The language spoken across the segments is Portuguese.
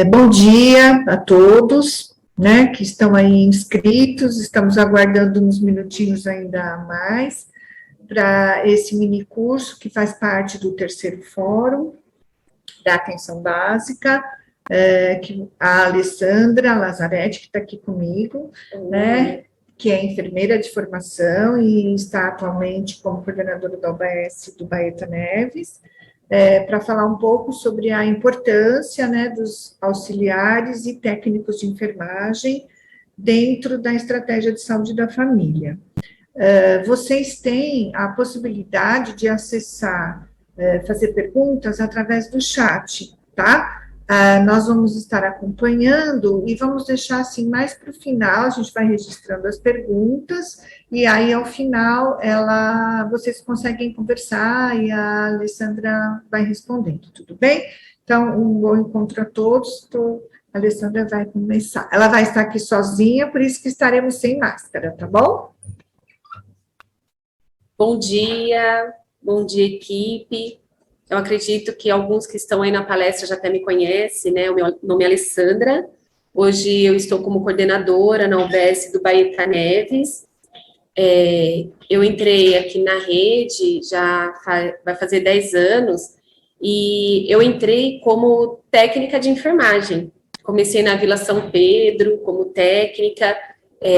Bom dia a todos, né, que estão aí inscritos. Estamos aguardando uns minutinhos ainda a mais para esse mini curso que faz parte do terceiro fórum da atenção básica, que a Alessandra Lazzaretti, que está aqui comigo, né, que é enfermeira de formação e está atualmente como coordenadora da OBS do Baeta Neves, para falar um pouco sobre a importância, né, dos auxiliares e técnicos de enfermagem dentro da estratégia de saúde da família. Vocês têm a possibilidade de acessar, fazer perguntas através do chat, tá? Nós vamos estar acompanhando e vamos deixar assim mais para o final, a gente vai registrando as perguntas e aí ao final vocês conseguem conversar e a Alessandra vai respondendo, tudo bem? Então, um bom encontro a todos, a Alessandra vai começar. Ela vai estar aqui sozinha, por isso que estaremos sem máscara, tá bom? Bom dia, equipe. Eu acredito que alguns que estão aí na palestra já até me conhecem, né? O meu nome é Alessandra. Hoje eu estou como coordenadora na UBS do Baeta Neves. Eu entrei aqui na rede vai fazer 10 anos e eu entrei como técnica de enfermagem. Comecei na Vila São Pedro como técnica,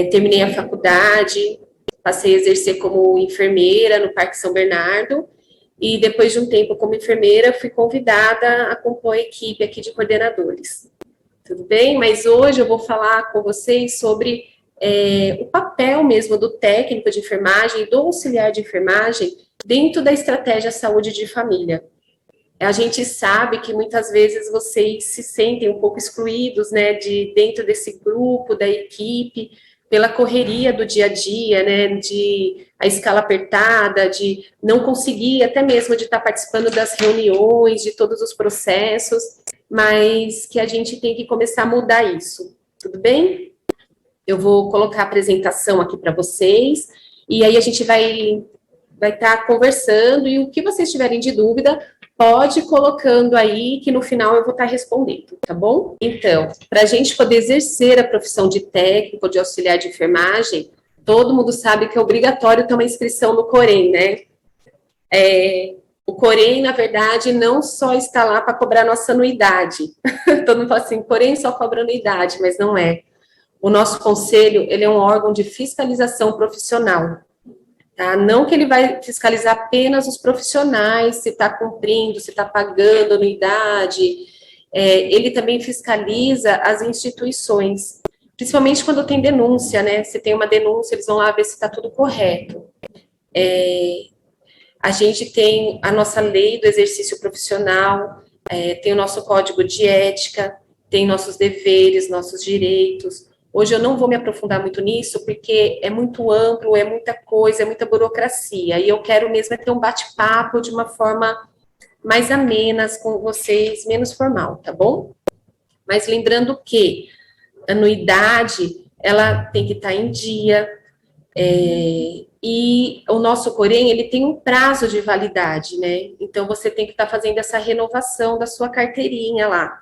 terminei a faculdade, passei a exercer como enfermeira no Parque São Bernardo, e depois de um tempo como enfermeira, fui convidada a compor a equipe aqui de coordenadores. Tudo bem? Mas hoje eu vou falar com vocês sobre o papel mesmo do técnico de enfermagem, do auxiliar de enfermagem, dentro da estratégia saúde de família. A gente sabe que muitas vezes vocês se sentem um pouco excluídos, né, dentro desse grupo, da equipe, pela correria do dia a dia, né, de a escala apertada, de não conseguir, até mesmo de estar participando das reuniões, de todos os processos, mas que a gente tem que começar a mudar isso, tudo bem? Eu vou colocar a apresentação aqui para vocês, e aí a gente vai estar conversando, e o que vocês tiverem de dúvida, pode ir colocando aí, que no final eu vou estar respondendo, tá bom? Então, para a gente poder exercer a profissão de técnico, de auxiliar de enfermagem, todo mundo sabe que é obrigatório ter uma inscrição no Corém, né? O Corém, na verdade, não só está lá para cobrar nossa anuidade. Todo mundo fala assim, Corém só cobra anuidade, mas não é. O nosso conselho, ele é um órgão de fiscalização profissional. Tá? Não que ele vai fiscalizar apenas os profissionais, se está cumprindo, se está pagando anuidade, ele também fiscaliza as instituições, principalmente quando tem denúncia, né? Se tem uma denúncia, eles vão lá ver se está tudo correto. A gente tem a nossa lei do exercício profissional, tem o nosso código de ética, tem nossos deveres, nossos direitos. Hoje eu não vou me aprofundar muito nisso, porque é muito amplo, é muita coisa, é muita burocracia, e eu quero mesmo ter um bate-papo de uma forma mais amena com vocês, menos formal, tá bom? Mas lembrando que a anuidade, ela tem que estar em dia, e o nosso Corém, ele tem um prazo de validade, né? Então, você tem que estar fazendo essa renovação da sua carteirinha lá.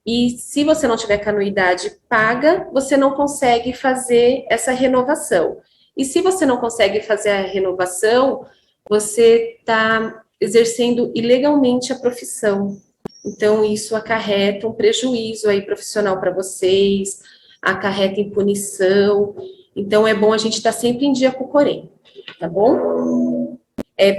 E se você não tiver com a anuidade paga, você não consegue fazer essa renovação. E se você não consegue fazer a renovação, você está exercendo ilegalmente a profissão. Então, isso acarreta um prejuízo aí profissional para vocês, acarreta em punição. Então, é bom a gente estar sempre em dia com o Corém, tá bom?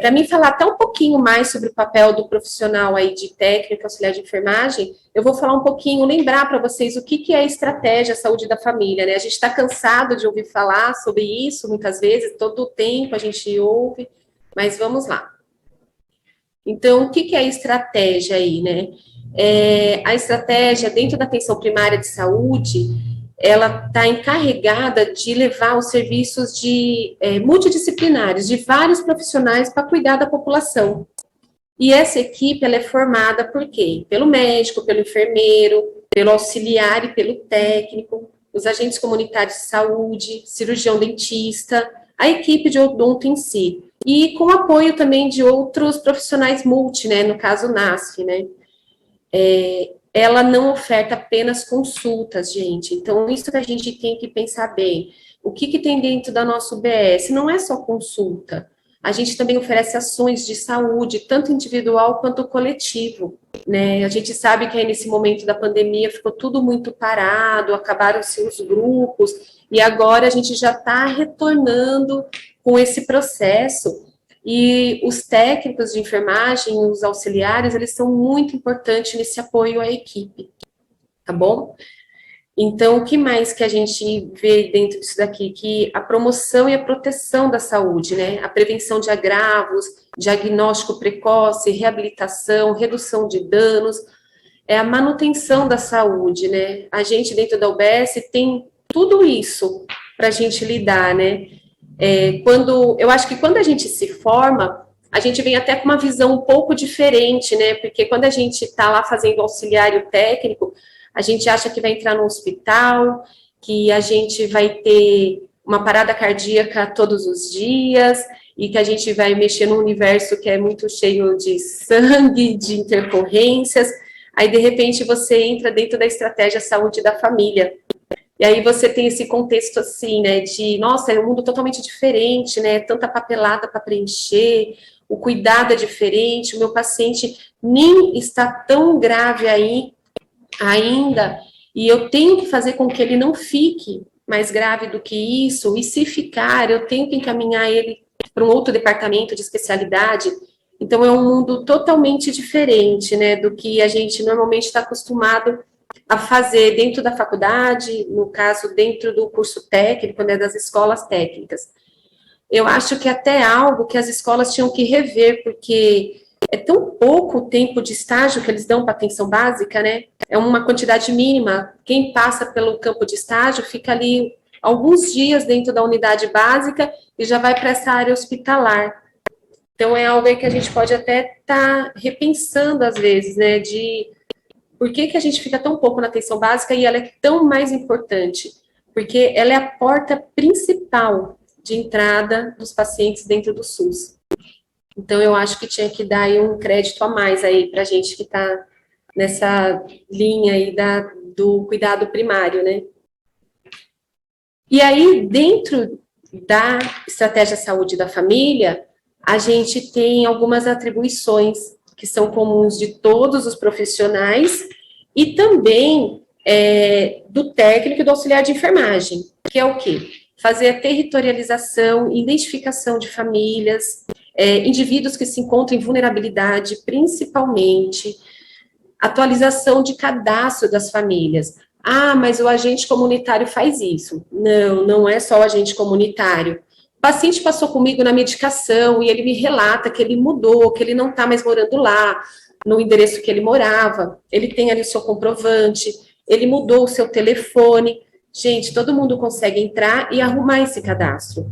Para mim falar até um pouquinho mais sobre o papel do profissional aí de técnico, auxiliar de enfermagem, eu vou falar um pouquinho, lembrar para vocês o que é a estratégia saúde da família, né? A gente está cansado de ouvir falar sobre isso muitas vezes, todo o tempo a gente ouve, mas vamos lá. Então, o que é a estratégia aí, né? A estratégia dentro da atenção primária de saúde, ela está encarregada de levar os serviços multidisciplinares, de vários profissionais para cuidar da população. E essa equipe, ela é formada por quem? Pelo médico, pelo enfermeiro, pelo auxiliar e pelo técnico, os agentes comunitários de saúde, cirurgião dentista, a equipe de odonto em si. E com apoio também de outros profissionais multi, né? No caso, NASF, né? ela não oferta apenas consultas, gente. Então, isso que a gente tem que pensar bem. O que tem dentro da nossa UBS? Não é só consulta. A gente também oferece ações de saúde, tanto individual quanto coletivo, né? A gente sabe que aí nesse momento da pandemia ficou tudo muito parado, acabaram-se os grupos, e agora a gente já está retornando com esse processo. E os técnicos de enfermagem, os auxiliares, eles são muito importantes nesse apoio à equipe, tá bom? Então, o que mais que a gente vê dentro disso daqui? Que a promoção e a proteção da saúde, né? A prevenção de agravos, diagnóstico precoce, reabilitação, redução de danos, é a manutenção da saúde, né? A gente, dentro da UBS, tem tudo isso para a gente lidar, né? Eu acho que quando a gente se forma, a gente vem até com uma visão um pouco diferente, né? Porque quando a gente está lá fazendo auxiliário técnico, a gente acha que vai entrar no hospital, que a gente vai ter uma parada cardíaca todos os dias, e que a gente vai mexer num universo que é muito cheio de sangue, de intercorrências. Aí, de repente, você entra dentro da estratégia saúde da família. E aí você tem esse contexto assim, né, de, nossa, é um mundo totalmente diferente, né, tanta papelada para preencher, o cuidado é diferente, o meu paciente nem está tão grave aí ainda, e eu tenho que fazer com que ele não fique mais grave do que isso, e se ficar, eu tenho que encaminhar ele para um outro departamento de especialidade. Então, é um mundo totalmente diferente, né, do que a gente normalmente está acostumado a fazer dentro da faculdade, no caso, dentro do curso técnico, né, das escolas técnicas. Eu acho que até é algo que as escolas tinham que rever, porque é tão pouco o tempo de estágio que eles dão para atenção básica, né? É uma quantidade mínima. Quem passa pelo campo de estágio fica ali alguns dias dentro da unidade básica e já vai para essa área hospitalar. Então, é algo aí que a gente pode até estar repensando, às vezes, né? De por que a gente fica tão pouco na atenção básica e ela é tão mais importante? Porque ela é a porta principal de entrada dos pacientes dentro do SUS. Então, eu acho que tinha que dar aí um crédito a mais aí para a gente que está nessa linha aí do cuidado primário, né? E aí, dentro da estratégia saúde da família, a gente tem algumas atribuições que são comuns de todos os profissionais e também do técnico e do auxiliar de enfermagem, que é o quê? Fazer a territorialização, identificação de famílias, indivíduos que se encontram em vulnerabilidade, principalmente, atualização de cadastro das famílias. Ah, mas o agente comunitário faz isso. Não, não é só o agente comunitário. O paciente passou comigo na medicação e ele me relata que ele mudou, que ele não está mais morando lá, no endereço que ele morava, ele tem ali o seu comprovante, ele mudou o seu telefone. Gente, todo mundo consegue entrar e arrumar esse cadastro.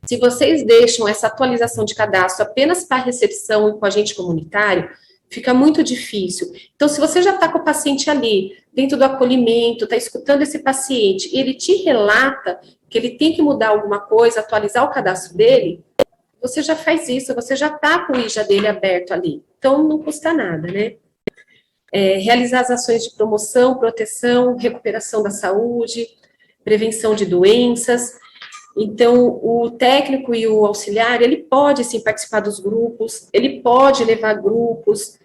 Se vocês deixam essa atualização de cadastro apenas para a recepção e com o agente comunitário, fica muito difícil. Então, se você já está com o paciente ali, dentro do acolhimento, está escutando esse paciente, e ele te relata que ele tem que mudar alguma coisa, atualizar o cadastro dele, você já faz isso, você já está com o IJA dele aberto ali. Então, não custa nada, né? Realizar as ações de promoção, proteção, recuperação da saúde, prevenção de doenças. Então, o técnico e o auxiliar, ele pode, sim, participar dos grupos, ele pode levar grupos,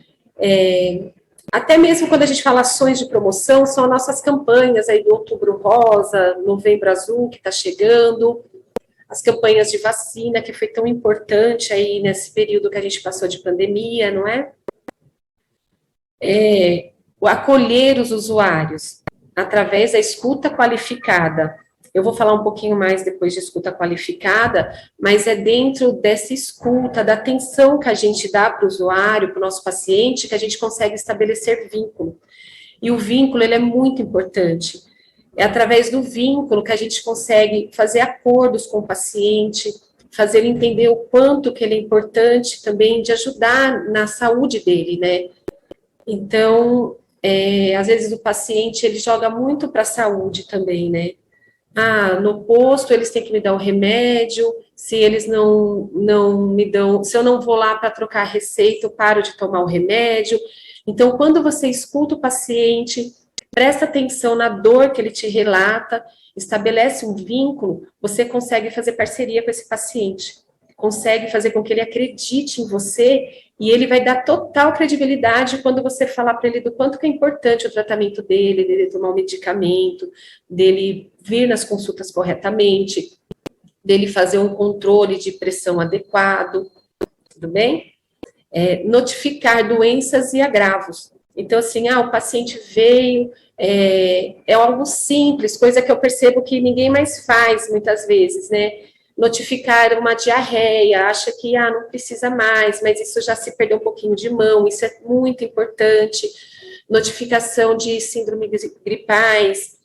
até mesmo quando a gente fala ações de promoção, são as nossas campanhas aí do Outubro Rosa, Novembro Azul, que está chegando, as campanhas de vacina, que foi tão importante aí nesse período que a gente passou de pandemia, não é? O acolher os usuários, através da escuta qualificada. Eu vou falar um pouquinho mais depois de escuta qualificada, mas é dentro dessa escuta, da atenção que a gente dá para o usuário, para o nosso paciente, que a gente consegue estabelecer vínculo. E o vínculo, ele é muito importante. É através do vínculo que a gente consegue fazer acordos com o paciente, fazer ele entender o quanto que ele é importante também de ajudar na saúde dele, né? Então, às vezes o paciente, ele joga muito para a saúde também, né? Ah, no posto eles têm que me dar o remédio, se eles não me dão, se eu não vou lá para trocar a receita, eu paro de tomar o remédio. Então, quando você escuta o paciente, presta atenção na dor que ele te relata, estabelece um vínculo, você consegue fazer parceria com esse paciente, consegue fazer com que ele acredite em você, e ele vai dar total credibilidade quando você falar para ele do quanto que é importante o tratamento dele tomar um medicamento, dele vir nas consultas corretamente, dele fazer um controle de pressão adequado, tudo bem? Notificar doenças e agravos. Então, assim, o paciente veio, é algo simples, coisa que eu percebo que ninguém mais faz muitas vezes, né? Notificar uma diarreia, acha que não precisa mais, mas isso já se perdeu um pouquinho de mão, isso é muito importante. Notificação de síndromes gripais.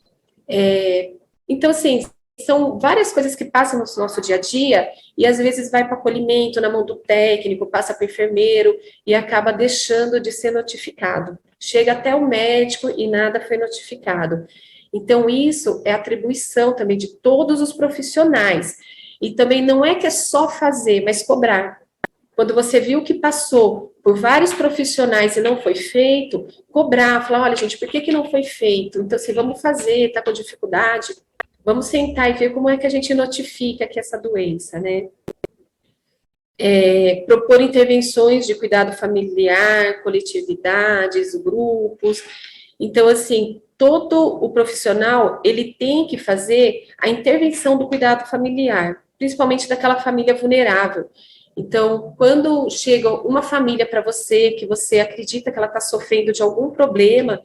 Então, assim, são várias coisas que passam no nosso dia a dia e às vezes vai para acolhimento na mão do técnico, passa para o enfermeiro e acaba deixando de ser notificado. Chega até o médico e nada foi notificado. Então, isso é atribuição também de todos os profissionais. E também não é que é só fazer, mas cobrar. Quando você viu que passou por vários profissionais e não foi feito, cobrar, falar, olha, gente, por que não foi feito? Então, assim, vamos fazer, está com dificuldade? Vamos sentar e ver como é que a gente notifica que essa doença, né? Propor intervenções de cuidado familiar, coletividades, grupos. Então, assim, todo o profissional, ele tem que fazer a intervenção do cuidado familiar, principalmente daquela família vulnerável. Então, quando chega uma família para você, que você acredita que ela está sofrendo de algum problema,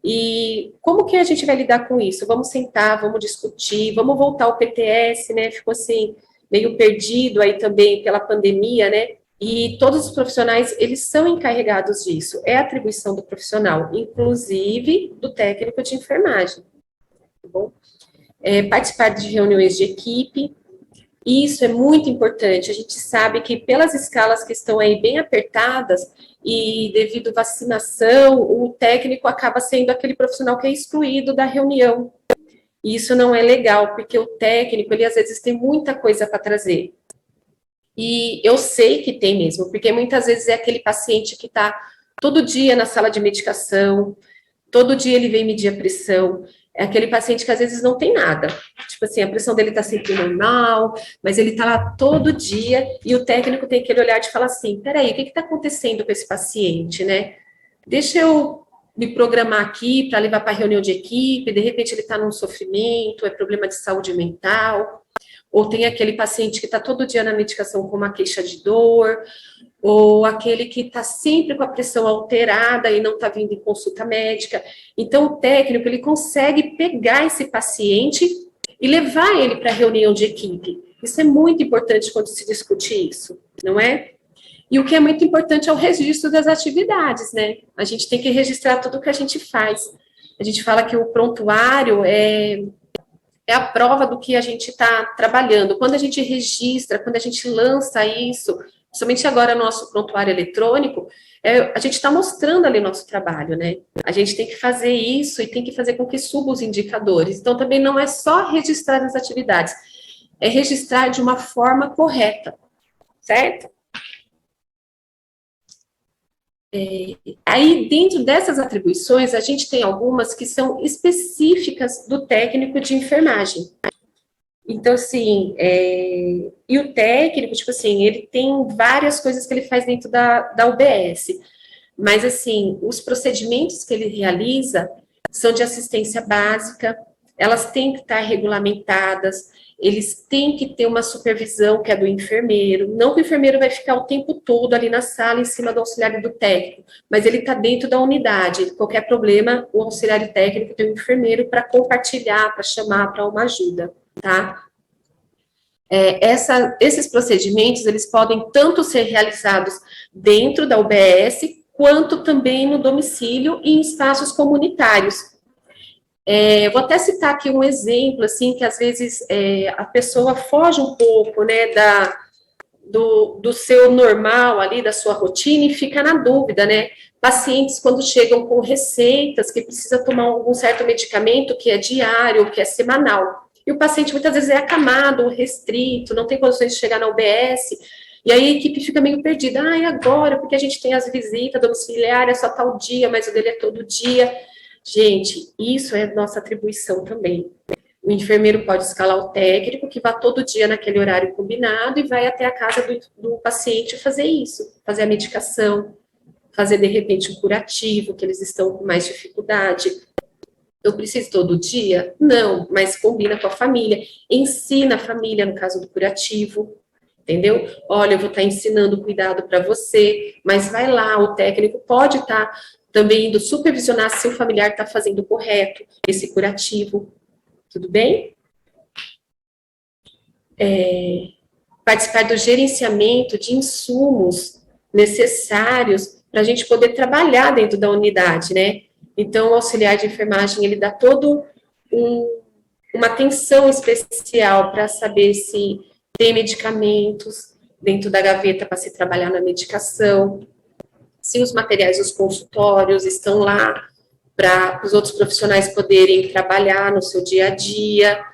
e como que a gente vai lidar com isso? Vamos sentar, vamos discutir, vamos voltar ao PTS, né? Ficou assim, meio perdido aí também pela pandemia, né? E todos os profissionais, eles são encarregados disso. É atribuição do profissional, inclusive do técnico de enfermagem. Tá bom? Participar de reuniões de equipe. Isso é muito importante. A gente sabe que pelas escalas que estão aí bem apertadas e devido à vacinação, o técnico acaba sendo aquele profissional que é excluído da reunião. E isso não é legal, porque o técnico, ele às vezes tem muita coisa para trazer. E eu sei que tem mesmo, porque muitas vezes é aquele paciente que está todo dia na sala de medicação, todo dia ele vem medir a pressão. É aquele paciente que às vezes não tem nada. Tipo assim, a pressão dele está sempre normal, mas ele está lá todo dia e o técnico tem aquele olhar de falar assim, peraí, o que está acontecendo com esse paciente, né? Deixa eu me programar aqui para levar para reunião de equipe, de repente ele está num sofrimento, é problema de saúde mental, ou tem aquele paciente que está todo dia na medicação com uma queixa de dor, ou aquele que está sempre com a pressão alterada e não está vindo em consulta médica. Então, o técnico, ele consegue pegar esse paciente e levar ele para a reunião de equipe. Isso é muito importante quando se discute isso, não é? E o que é muito importante é o registro das atividades, né? A gente tem que registrar tudo que a gente faz. A gente fala que o prontuário é a prova do que a gente está trabalhando. Quando a gente registra, quando a gente lança isso, principalmente agora no nosso prontuário eletrônico, a gente está mostrando ali o nosso trabalho, né? A gente tem que fazer isso e tem que fazer com que suba os indicadores. Então, também não é só registrar as atividades, é registrar de uma forma correta, certo? Aí, dentro dessas atribuições, a gente tem algumas que são específicas do técnico de enfermagem. Então, assim, e o técnico, tipo assim, ele tem várias coisas que ele faz dentro da UBS, mas, assim, os procedimentos que ele realiza são de assistência básica, elas têm que estar regulamentadas, eles têm que ter uma supervisão que é do enfermeiro, não que o enfermeiro vai ficar o tempo todo ali na sala, em cima do auxiliar do técnico, mas ele está dentro da unidade, qualquer problema, o auxiliar técnico tem um enfermeiro para compartilhar, para chamar para uma ajuda, tá? Esses procedimentos, eles podem tanto ser realizados dentro da UBS, quanto também no domicílio e em espaços comunitários. Vou até citar aqui um exemplo, assim, que às vezes a pessoa foge um pouco, né, do seu normal ali, da sua rotina, e fica na dúvida, né? Pacientes, quando chegam com receitas, que precisa tomar algum certo medicamento, que é diário, que é semanal. E o paciente muitas vezes é acamado, restrito, não tem condições de chegar na UBS, e aí a equipe fica meio perdida. Ah, e agora? Porque a gente tem as visitas domiciliares, é só tal dia, mas o dele é todo dia. Gente, isso é nossa atribuição também. O enfermeiro pode escalar o técnico, que vai todo dia naquele horário combinado e vai até a casa do paciente fazer isso, fazer a medicação, fazer, de repente, um curativo, que eles estão com mais dificuldade. Eu preciso todo dia? Não, mas combina com a família, ensina a família, no caso do curativo, entendeu? Olha, eu vou estar ensinando cuidado para você, mas vai lá, o técnico pode estar também indo supervisionar se o familiar está fazendo correto esse curativo, tudo bem? Participar do gerenciamento de insumos necessários para a gente poder trabalhar dentro da unidade, né? Então, o auxiliar de enfermagem, ele dá todo uma atenção especial para saber se tem medicamentos dentro da gaveta para se trabalhar na medicação, se os materiais dos consultórios estão lá para os outros profissionais poderem trabalhar no seu dia a dia.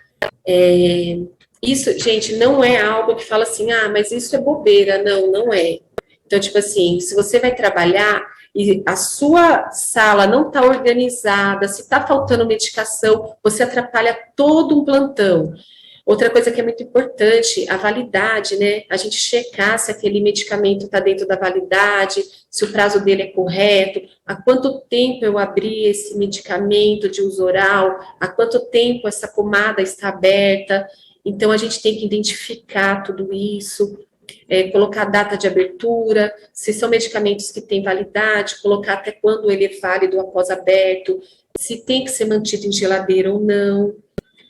Isso, gente, não é algo que fala assim, ah, mas isso é bobeira. Não, não é. Então, tipo assim, se você vai trabalhar e a sua sala não está organizada, se está faltando medicação, você atrapalha todo um plantão. Outra coisa que é muito importante, a validade, né? A gente checar se aquele medicamento está dentro da validade, se o prazo dele é correto, há quanto tempo eu abri esse medicamento de uso oral, há quanto tempo essa pomada está aberta. Então, a gente tem que identificar tudo isso, colocar a data de abertura, se são medicamentos que têm validade, colocar até quando ele é válido após aberto, se tem que ser mantido em geladeira ou não.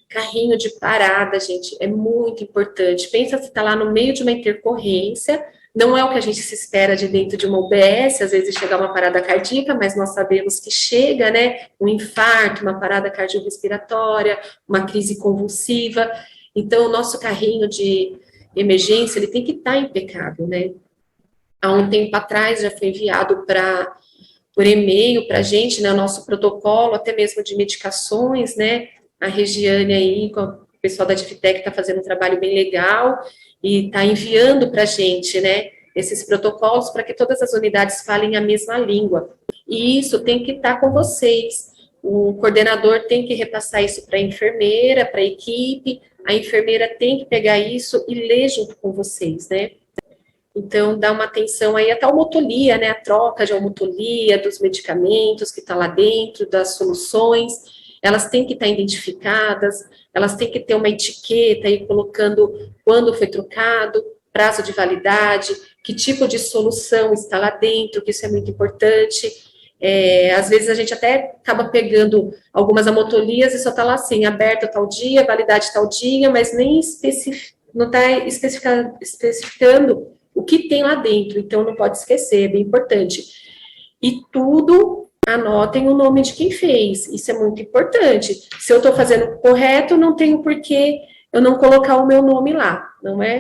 Carrinho de parada, gente, é muito importante. Pensa se está lá no meio de uma intercorrência, não é o que a gente se espera de dentro de uma UBS, às vezes chegar uma parada cardíaca, mas nós sabemos que chega, né, um infarto, uma parada cardiorrespiratória, uma crise convulsiva. Então, o nosso carrinho de emergência, ele tem que estar impecável, né? Há um tempo atrás já foi enviado por e-mail para a gente, né, o nosso protocolo, até mesmo de medicações, né? A Regiane aí, com o pessoal da Divitec, está fazendo um trabalho bem legal e está enviando para a gente, né, esses protocolos para que todas as unidades falem a mesma língua. E isso tem que estar com vocês. O coordenador tem que repassar isso para a enfermeira, para a equipe, a enfermeira tem que pegar isso e ler junto com vocês, né? Então, dá uma atenção aí até a homotolia, né, a troca de homotolia dos medicamentos que está lá dentro, das soluções, elas têm que estar identificadas, elas têm que ter uma etiqueta aí colocando quando foi trocado, prazo de validade, que tipo de solução está lá dentro, que isso é muito importante. Às vezes a gente até acaba pegando algumas amotolias e só está lá assim, aberto tal dia, validade tal dia, mas nem não está especificando o que tem lá dentro, então não pode esquecer, é bem importante. E tudo, anotem o nome de quem fez, isso é muito importante. Se eu estou fazendo correto, não tenho por que eu não colocar o meu nome lá, não é?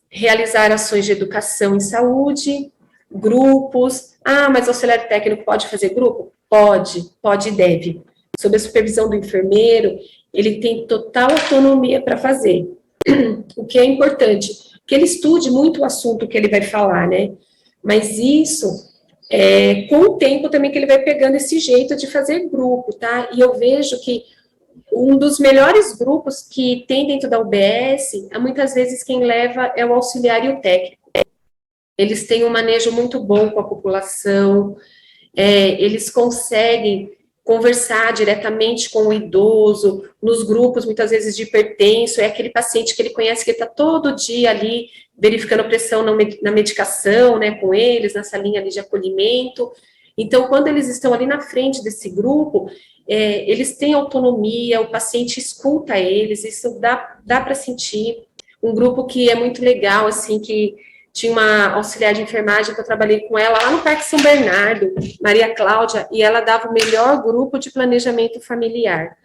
Realizar ações de educação em saúde, grupos. Ah, mas o auxiliar técnico pode fazer grupo? Pode e deve. Sob a supervisão do enfermeiro, ele tem total autonomia para fazer. O que é importante, que ele estude muito o assunto que ele vai falar, né? Mas isso, com o tempo também que ele vai pegando esse jeito de fazer grupo, tá? E eu vejo que um dos melhores grupos que tem dentro da UBS, muitas vezes quem leva é o auxiliar e o técnico. Eles têm um manejo muito bom com a população, eles conseguem conversar diretamente com o idoso, nos grupos, muitas vezes, de hipertenso, é aquele paciente que ele conhece, que está todo dia ali, verificando pressão na medicação, né, com eles, na salinha ali de acolhimento. Então, quando eles estão ali na frente desse grupo, eles têm autonomia, o paciente escuta eles, isso dá para sentir. Um grupo que é muito legal, assim, que tinha uma auxiliar de enfermagem que eu trabalhei com ela lá no Parque São Bernardo, Maria Cláudia, e ela dava o melhor grupo de planejamento familiar.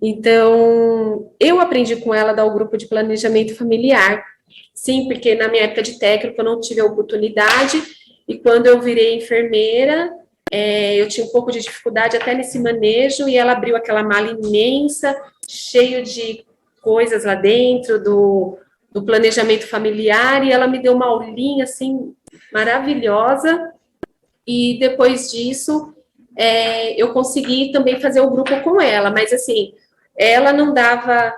Então, eu aprendi com ela a dar o grupo de planejamento familiar. Sim, porque na minha época de técnico eu não tive a oportunidade, e quando eu virei enfermeira, eu tinha um pouco de dificuldade até nesse manejo, e ela abriu aquela mala imensa, cheio de coisas lá dentro, do planejamento familiar, e ela me deu uma aulinha, assim, maravilhosa, e depois disso, eu consegui também fazer o grupo com ela, mas assim, ela não dava,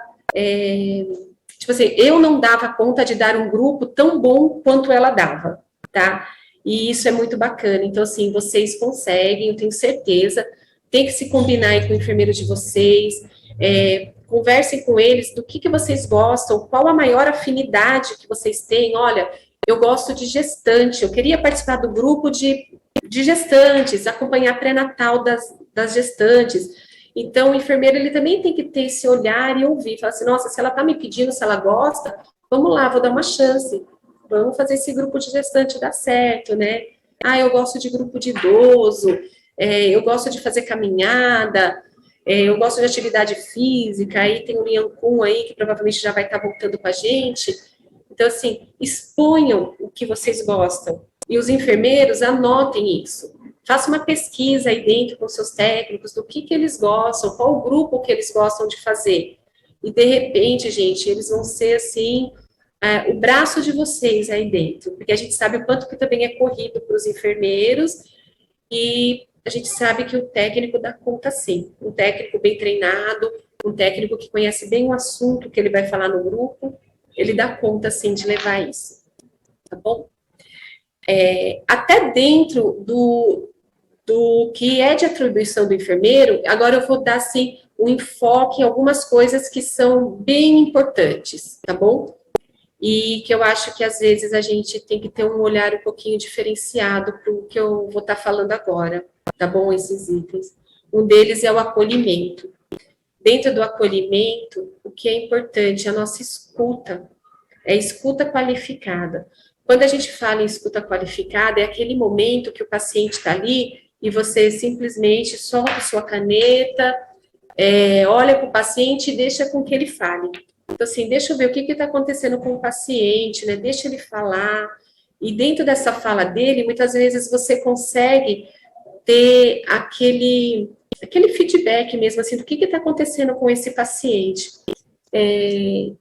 tipo assim, eu não dava conta de dar um grupo tão bom quanto ela dava, tá? E isso é muito bacana. Então, assim, vocês conseguem, eu tenho certeza. Tem que se combinar aí com o enfermeiro de vocês, conversem com eles do que vocês gostam, qual a maior afinidade que vocês têm. Olha, eu gosto de gestante, eu queria participar do grupo de gestantes, acompanhar pré-natal das gestantes. Então, o enfermeiro, ele também tem que ter esse olhar e ouvir, falar assim, nossa, se ela está me pedindo, se ela gosta, vamos lá, vou dar uma chance, vamos fazer esse grupo de gestante dar certo, né? Ah, eu gosto de grupo de idoso, eu gosto de fazer caminhada, eu gosto de atividade física, aí tem o Lian Kun aí, que provavelmente já vai estar voltando com a gente. Então, assim, exponham o que vocês gostam. E os enfermeiros, anotem isso. Faça uma pesquisa aí dentro com seus técnicos do que eles gostam, qual o grupo que eles gostam de fazer. E, de repente, gente, eles vão ser, assim, o braço de vocês aí dentro. Porque a gente sabe o quanto que também é corrido para os enfermeiros e a gente sabe que o técnico dá conta, sim. Um técnico bem treinado, um técnico que conhece bem o assunto que ele vai falar no grupo, ele dá conta, sim, de levar isso. Tá bom? Até dentro do que é de atribuição do enfermeiro, agora eu vou dar, assim, um enfoque em algumas coisas que são bem importantes, tá bom? E que eu acho que, às vezes, a gente tem que ter um olhar um pouquinho diferenciado para o que eu vou estar falando agora, tá bom? Esses itens. Um deles é o acolhimento. Dentro do acolhimento, o que é importante é a nossa escuta, é a escuta qualificada. Quando a gente fala em escuta qualificada, é aquele momento que o paciente está ali e você simplesmente solta sua caneta, olha para o paciente e deixa com que ele fale. Então, assim, deixa eu ver o que está acontecendo com o paciente, né? Deixa ele falar. E dentro dessa fala dele, muitas vezes você consegue ter aquele feedback mesmo, assim, do que está acontecendo com esse paciente.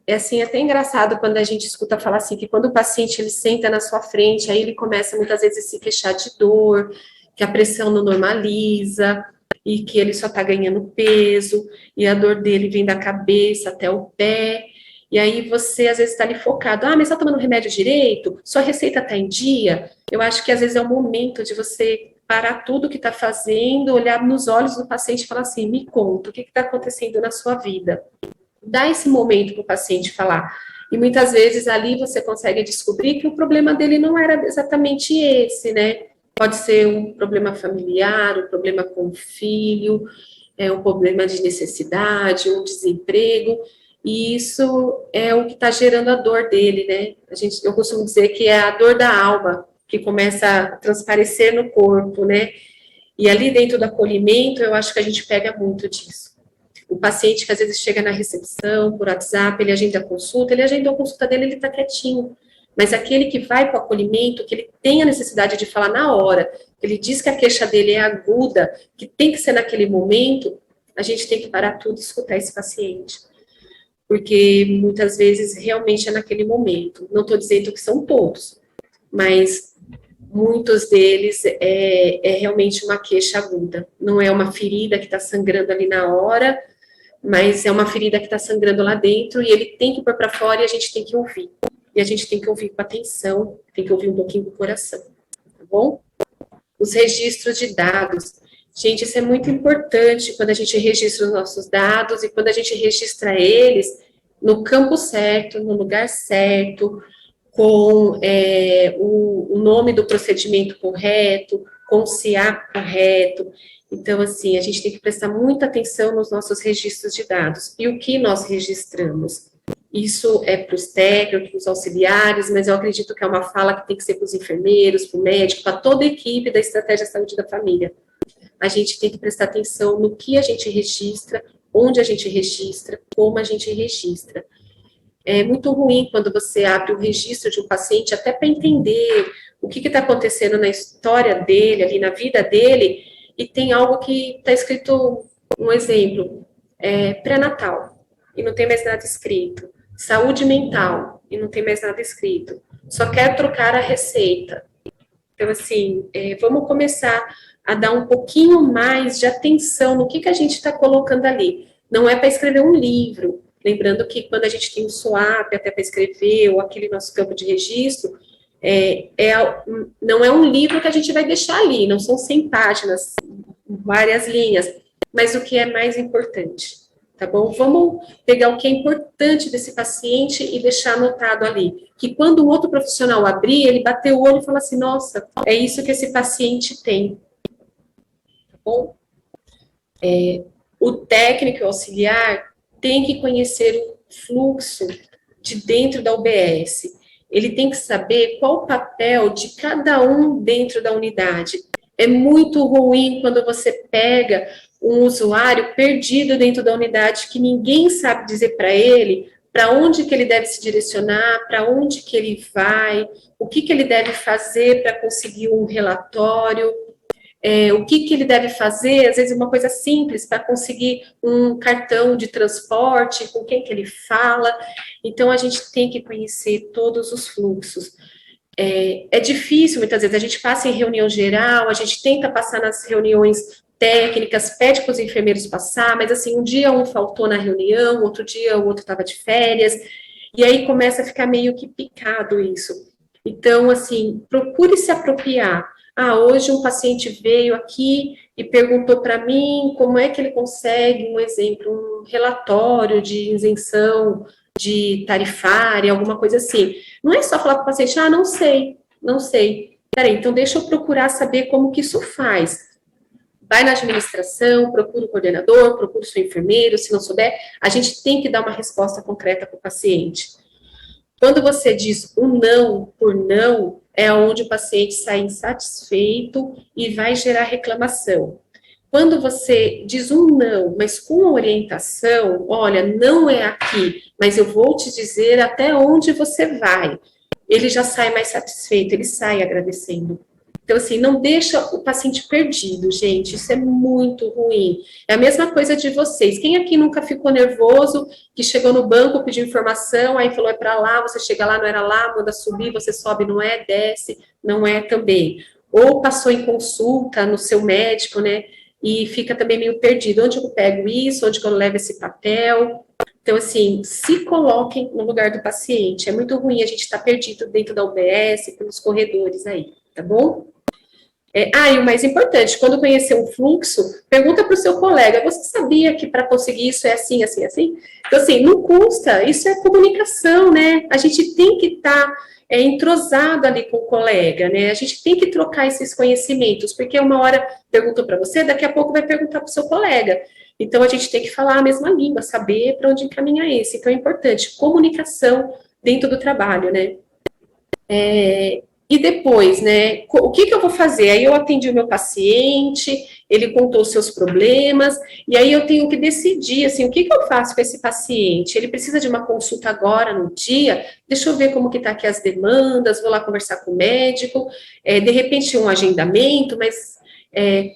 Assim, até engraçado quando a gente escuta falar assim, que quando o paciente ele senta na sua frente, aí ele começa muitas vezes a se queixar de dor, que a pressão não normaliza, e que ele só está ganhando peso, e a dor dele vem da cabeça até o pé, e aí você às vezes está ali focado, mas está tomando remédio direito? Sua receita está em dia? Eu acho que às vezes é o momento de você parar tudo que está fazendo, olhar nos olhos do paciente e falar assim, me conta, o que está acontecendo na sua vida? Dá esse momento para o paciente falar. E muitas vezes ali você consegue descobrir que o problema dele não era exatamente esse, né? Pode ser um problema familiar, um problema com o filho, um problema de necessidade, um desemprego, e isso é o que está gerando a dor dele, né? Eu costumo dizer que é a dor da alma, que começa a transparecer no corpo, né? E ali dentro do acolhimento, eu acho que a gente pega muito disso. O paciente que às vezes chega na recepção, por WhatsApp, ele agenda a consulta, ele agendou a consulta dele, ele está quietinho. Mas aquele que vai para o acolhimento, que ele tem a necessidade de falar na hora, que ele diz que a queixa dele é aguda, que tem que ser naquele momento, a gente tem que parar tudo e escutar esse paciente. Porque muitas vezes realmente é naquele momento. Não estou dizendo que são todos, mas muitos deles é realmente uma queixa aguda. Não é uma ferida que está sangrando ali na hora, mas é uma ferida que está sangrando lá dentro e ele tem que pôr para fora e a gente tem que ouvir. E a gente tem que ouvir com atenção, tem que ouvir um pouquinho com o coração, tá bom? Os registros de dados. Gente, isso é muito importante quando a gente registra os nossos dados e quando a gente registra eles no campo certo, no lugar certo, com o nome do procedimento correto, com o CIAP correto. Então, assim, a gente tem que prestar muita atenção nos nossos registros de dados. E o que nós registramos? Isso é para os técnicos, para os auxiliares, mas eu acredito que é uma fala que tem que ser para os enfermeiros, para o médico, para toda a equipe da Estratégia de Saúde da Família. A gente tem que prestar atenção no que a gente registra, onde a gente registra, como a gente registra. É muito ruim quando você abre o registro de um paciente até para entender o que está acontecendo na história dele, ali na vida dele, e tem algo que está escrito, um exemplo, pré-natal, e não tem mais nada escrito. Saúde mental, e não tem mais nada escrito. Só quer trocar a receita. Então, assim, vamos começar a dar um pouquinho mais de atenção no que a gente está colocando ali. Não é para escrever um livro. Lembrando que quando a gente tem um SWAP até para escrever, ou aquele nosso campo de registro, não é um livro que a gente vai deixar ali, não são 100 páginas, várias linhas, mas o que é mais importante, tá bom? Vamos pegar o que é importante desse paciente e deixar anotado ali, que quando um outro profissional abrir, ele bater o olho e falar assim, nossa, é isso que esse paciente tem, tá bom? O técnico auxiliar tem que conhecer o fluxo de dentro da UBS. Ele tem que saber qual o papel de cada um dentro da unidade. É muito ruim quando você pega um usuário perdido dentro da unidade, que ninguém sabe dizer para ele para onde que ele deve se direcionar, para onde que ele vai, o que ele deve fazer para conseguir um relatório, o que ele deve fazer, às vezes uma coisa simples, para conseguir um cartão de transporte, com quem que ele fala. Então, a gente tem que conhecer todos os fluxos. É difícil, muitas vezes, a gente passa em reunião geral, a gente tenta passar nas reuniões técnicas, pede para os enfermeiros passar, mas assim, um dia um faltou na reunião, outro dia o outro estava de férias, e aí começa a ficar meio que picado isso. Então, assim, procure se apropriar. Hoje um paciente veio aqui e perguntou para mim como é que ele consegue, um exemplo, um relatório de isenção de tarifária, alguma coisa assim. Não é só falar para o paciente, não sei, não sei. Peraí, então deixa eu procurar saber como que isso faz. Vai na administração, procura o coordenador, procura o seu enfermeiro, se não souber, a gente tem que dar uma resposta concreta para o paciente. Quando você diz um não por não, é onde o paciente sai insatisfeito e vai gerar reclamação. Quando você diz um não, mas com orientação, olha, não é aqui, mas eu vou te dizer até onde você vai, ele já sai mais satisfeito, ele sai agradecendo. Então, assim, não deixa o paciente perdido, gente, isso é muito ruim. É a mesma coisa de vocês. Quem aqui nunca ficou nervoso, que chegou no banco, pediu informação, aí falou, é para lá, você chega lá, não era lá, manda subir, você sobe, não é, desce, não é também. Ou passou em consulta no seu médico, né, e fica também meio perdido. Onde eu pego isso? Onde eu levo esse papel? Então, assim, se coloquem no lugar do paciente. É muito ruim a gente estar perdido dentro da UBS, pelos corredores aí, tá bom? E o mais importante, quando conhecer um fluxo, pergunta para o seu colega, você sabia que para conseguir isso é assim, assim, assim? Então, assim, não custa, isso é comunicação, né? A gente tem que estar entrosado ali com o colega, né? A gente tem que trocar esses conhecimentos, porque uma hora perguntou para você, daqui a pouco vai perguntar para o seu colega. Então, a gente tem que falar a mesma língua, saber para onde encaminhar esse. Então, é importante, comunicação dentro do trabalho, né? E depois, né, o que eu vou fazer? Aí eu atendi o meu paciente, ele contou os seus problemas, e aí eu tenho que decidir, assim, o que eu faço com esse paciente? Ele precisa de uma consulta agora, no dia? Deixa eu ver como que tá aqui as demandas, vou lá conversar com o médico, de repente um agendamento, mas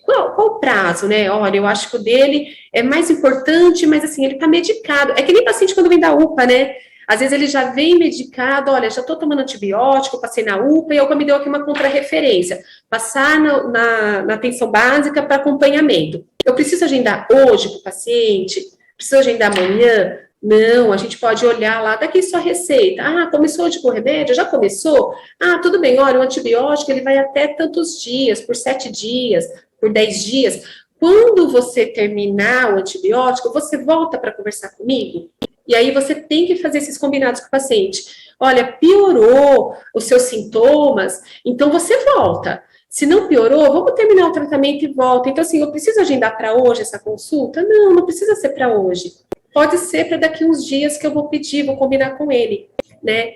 qual o prazo, né? Olha, eu acho que o dele é mais importante, mas assim, ele tá medicado. É que nem paciente quando vem da UPA, né? Às vezes ele já vem medicado, olha, já estou tomando antibiótico, passei na UPA e a UPA me deu aqui uma contrarreferência. Passar na atenção básica para acompanhamento. Eu preciso agendar hoje para o paciente? Preciso agendar amanhã? Não, a gente pode olhar lá, daqui sua receita. Começou hoje com o remédio? Já começou? Tudo bem, olha, o antibiótico ele vai até tantos dias, por 7 dias, por 10 dias. Quando você terminar o antibiótico, você volta para conversar comigo? E aí você tem que fazer esses combinados com o paciente. Olha, piorou os seus sintomas, então você volta. Se não piorou, vamos terminar o tratamento e volta. Então, assim, eu preciso agendar para hoje essa consulta? Não, não precisa ser para hoje. Pode ser para daqui uns dias que eu vou pedir, vou combinar com ele, né?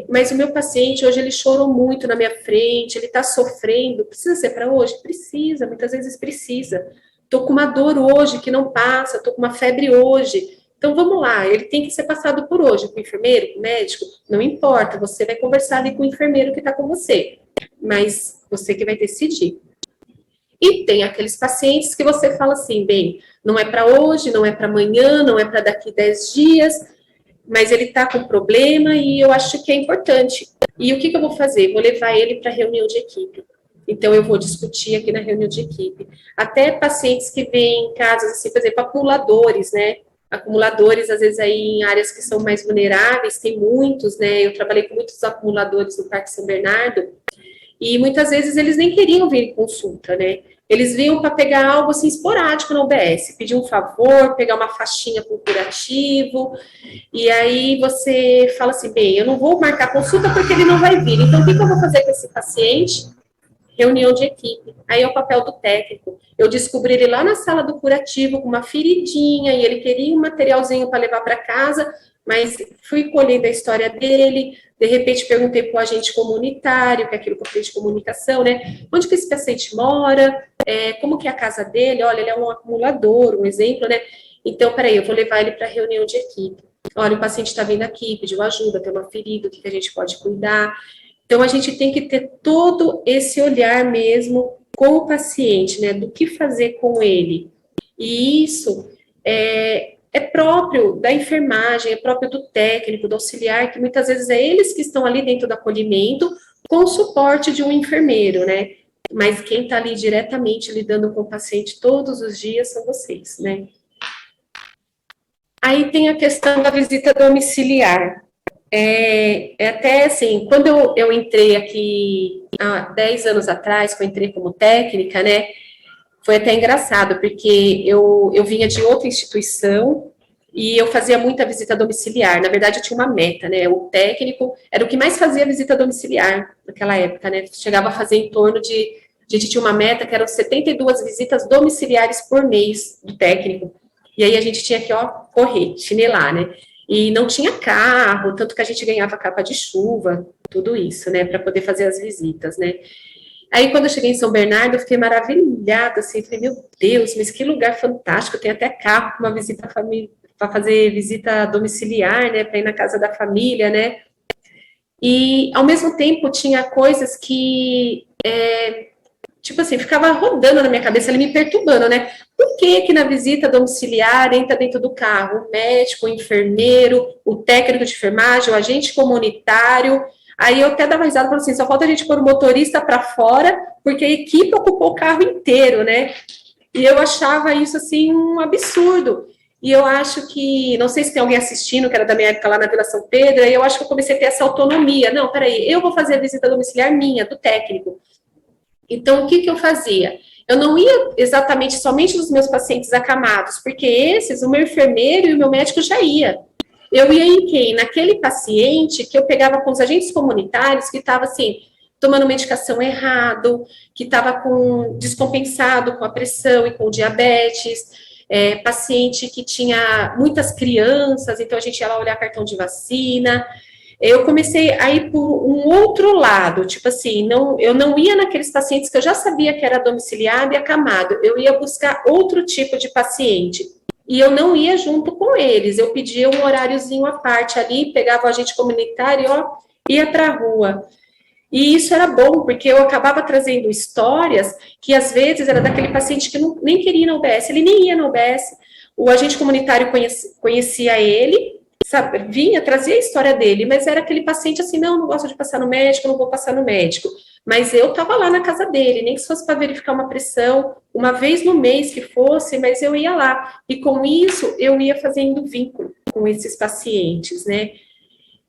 Mas o meu paciente, hoje, ele chorou muito na minha frente, ele está sofrendo. Precisa ser para hoje? Precisa, muitas vezes precisa. Estou com uma dor hoje que não passa, estou com uma febre hoje. Então, vamos lá, ele tem que ser passado por hoje, com o enfermeiro, com o médico, não importa, você vai conversar ali com o enfermeiro que está com você, mas você que vai decidir. E tem aqueles pacientes que você fala assim, bem, não é para hoje, não é para amanhã, não é para daqui 10 dias, mas ele está com problema e eu acho que é importante. E o que eu vou fazer? Vou levar ele para reunião de equipe. Então, eu vou discutir aqui na reunião de equipe. Até pacientes que vêm em casos, assim, por exemplo, acumuladores, né? Acumuladores, às vezes, aí em áreas que são mais vulneráveis, tem muitos, né? Eu trabalhei com muitos acumuladores no Parque São Bernardo, e muitas vezes eles nem queriam vir em consulta, né? Eles vinham para pegar algo assim esporádico na UBS, pedir um favor, pegar uma faixinha com curativo, e aí você fala assim, bem, eu não vou marcar consulta porque ele não vai vir, então o que eu vou fazer com esse paciente? Reunião de equipe. Aí é o papel do técnico. Eu descobri ele lá na sala do curativo com uma feridinha e ele queria um materialzinho para levar para casa, mas fui colhendo a história dele, de repente perguntei para o agente comunitário, que é aquilo que eu fiz de comunicação, né? Onde que esse paciente mora? Como que é a casa dele? Olha, ele é um acumulador, um exemplo, né? Então, peraí, eu vou levar ele para a reunião de equipe. Olha, o paciente está vindo aqui, pediu ajuda, tem uma ferida, o que a gente pode cuidar? Então, a gente tem que ter todo esse olhar mesmo com o paciente, né, do que fazer com ele. E isso é próprio da enfermagem, é próprio do técnico, do auxiliar, que muitas vezes é eles que estão ali dentro do acolhimento, com o suporte de um enfermeiro, né? Mas quem está ali diretamente lidando com o paciente todos os dias são vocês, né? Aí tem a questão da visita domiciliar. Até assim, quando eu entrei aqui há 10 anos atrás, que eu entrei como técnica, né, foi até engraçado, porque eu vinha de outra instituição e eu fazia muita visita domiciliar. Na verdade, eu tinha uma meta, né, o técnico era o que mais fazia visita domiciliar naquela época, né, chegava a fazer em torno de, a gente tinha uma meta que eram 72 visitas domiciliares por mês do técnico. E aí a gente tinha que, ó, correr, chinelar, né, e não tinha carro, tanto que a gente ganhava capa de chuva, tudo isso, né, para poder fazer as visitas, né. Aí, quando eu cheguei em São Bernardo, eu fiquei maravilhada, assim, falei, meu Deus, mas que lugar fantástico, tem até carro para uma visita para fazer visita domiciliar, né, para ir na casa da família, né. E, ao mesmo tempo, tinha coisas que tipo assim, ficava rodando na minha cabeça, ele me perturbando, né? Por que que na visita domiciliar entra dentro do carro o médico, o enfermeiro, o técnico de enfermagem, o agente comunitário? Aí eu até dava risada, falando assim, só falta a gente pôr o motorista para fora, porque a equipe ocupou o carro inteiro, né? E eu achava isso, assim, um absurdo. E eu acho que, não sei se tem alguém assistindo, que era da minha época lá na Vila São Pedro, aí eu acho que eu comecei a ter essa autonomia. Não, peraí, eu vou fazer a visita domiciliar minha, do técnico. Então, o que eu fazia? Eu não ia exatamente somente nos meus pacientes acamados, porque esses, o meu enfermeiro e o meu médico já ia. Eu ia em quem? Naquele paciente que eu pegava com os agentes comunitários que estava assim, tomando medicação errado, que estava descompensado com a pressão e com o diabetes, paciente que tinha muitas crianças, então a gente ia lá olhar cartão de vacina. Eu comecei a ir por um outro lado, tipo assim, eu não ia naqueles pacientes que eu já sabia que era domiciliado e acamado, eu ia buscar outro tipo de paciente. E eu não ia junto com eles, eu pedia um horáriozinho à parte ali, pegava o agente comunitário e ó, ia para a rua. E isso era bom, porque eu acabava trazendo histórias que às vezes era daquele paciente que nem queria ir na UBS, ele nem ia na UBS, o agente comunitário conhecia ele, sabe, vinha, trazia a história dele, mas era aquele paciente assim, não gosto de passar no médico, não vou passar no médico. Mas eu estava lá na casa dele, nem que fosse para verificar uma pressão, uma vez no mês que fosse, mas eu ia lá. E com isso, eu ia fazendo vínculo com esses pacientes, né?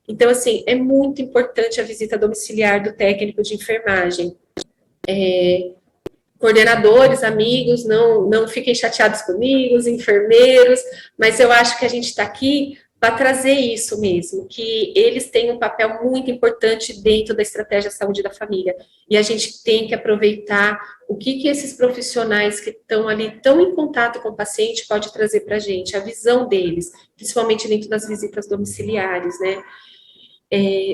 Então, assim, é muito importante a visita domiciliar do técnico de enfermagem. Coordenadores, amigos, não fiquem chateados comigo, os enfermeiros, mas eu acho que a gente está aqui para trazer isso mesmo, que eles têm um papel muito importante dentro da estratégia saúde da família, e a gente tem que aproveitar o que esses profissionais que estão ali tão em contato com o paciente pode trazer para a gente, a visão deles, principalmente dentro das visitas domiciliares, né?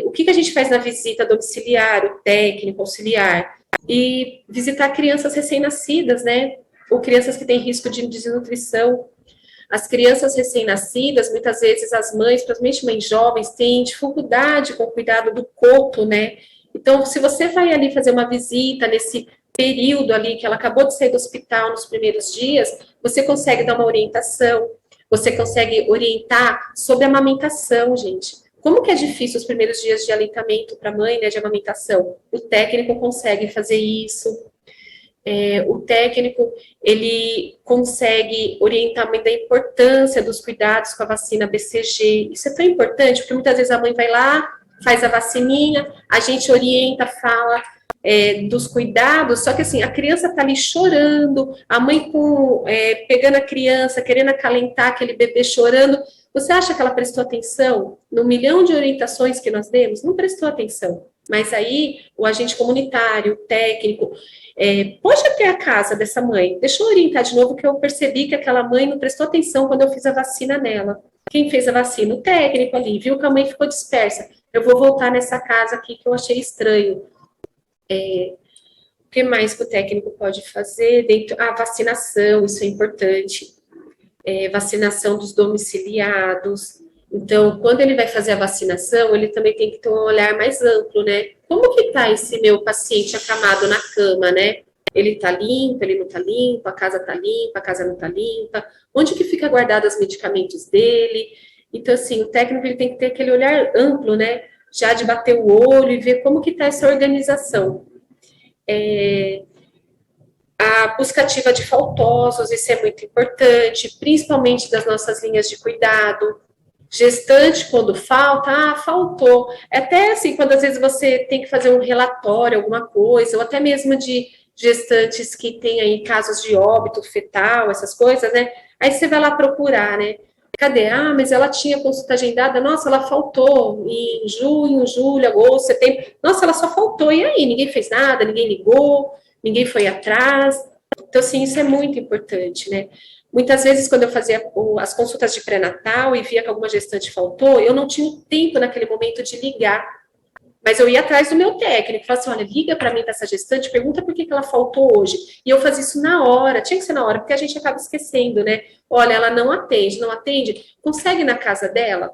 O que a gente faz na visita domiciliar, o técnico, auxiliar, e visitar crianças recém-nascidas, né, ou crianças que têm risco de desnutrição. As crianças recém-nascidas, muitas vezes as mães, principalmente mães jovens, têm dificuldade com o cuidado do coto, né? Então, se você vai ali fazer uma visita nesse período ali que ela acabou de sair do hospital nos primeiros dias, você consegue dar uma orientação, você consegue orientar sobre a amamentação, gente. Como que é difícil os primeiros dias de aleitamento para a mãe, né, de amamentação? O técnico consegue fazer isso. O técnico, ele consegue orientar a mãe da importância dos cuidados com a vacina BCG. Isso é tão importante, porque muitas vezes a mãe vai lá, faz a vacininha, a gente orienta, fala dos cuidados, só que assim, a criança está ali chorando, a mãe pegando a criança, querendo acalentar aquele bebê chorando. Você acha que ela prestou atenção no milhão de orientações que nós demos? Não prestou atenção. Mas aí, o agente comunitário, o técnico, pode até a casa dessa mãe. Deixa eu orientar de novo, que eu percebi que aquela mãe não prestou atenção quando eu fiz a vacina nela. Quem fez a vacina? O técnico ali, viu que a mãe ficou dispersa. Eu vou voltar nessa casa aqui que eu achei estranho. O que mais que o técnico pode fazer? A vacinação, isso é importante. Vacinação dos domiciliados. Então, quando ele vai fazer a vacinação, ele também tem que ter um olhar mais amplo, né? Como que tá esse meu paciente acamado na cama, né? Ele tá limpo, ele não tá limpo, a casa tá limpa, a casa não tá limpa, onde que fica guardado os medicamentos dele? Então, assim, o técnico ele tem que ter aquele olhar amplo, né? Já de bater o olho e ver como que tá essa organização. A busca ativa de faltosos, isso é muito importante, principalmente das nossas linhas de cuidado. Gestante, quando falta, faltou. Até assim, quando às vezes você tem que fazer um relatório, alguma coisa, ou até mesmo de gestantes que têm aí casos de óbito fetal, essas coisas, né? Aí você vai lá procurar, né? Cadê? Mas ela tinha consulta agendada, nossa, ela faltou em junho, julho, agosto, setembro. Nossa, ela só faltou. E aí? Ninguém fez nada, ninguém ligou, ninguém foi atrás. Então, assim, isso é muito importante, né? Muitas vezes, quando eu fazia as consultas de pré-natal e via que alguma gestante faltou, eu não tinha tempo naquele momento de ligar. Mas eu ia atrás do meu técnico, falava assim, olha, liga para mim para essa gestante, pergunta por que ela faltou hoje. E eu fazia isso na hora, tinha que ser na hora, porque a gente acaba esquecendo, né? Olha, ela não atende, consegue ir na casa dela?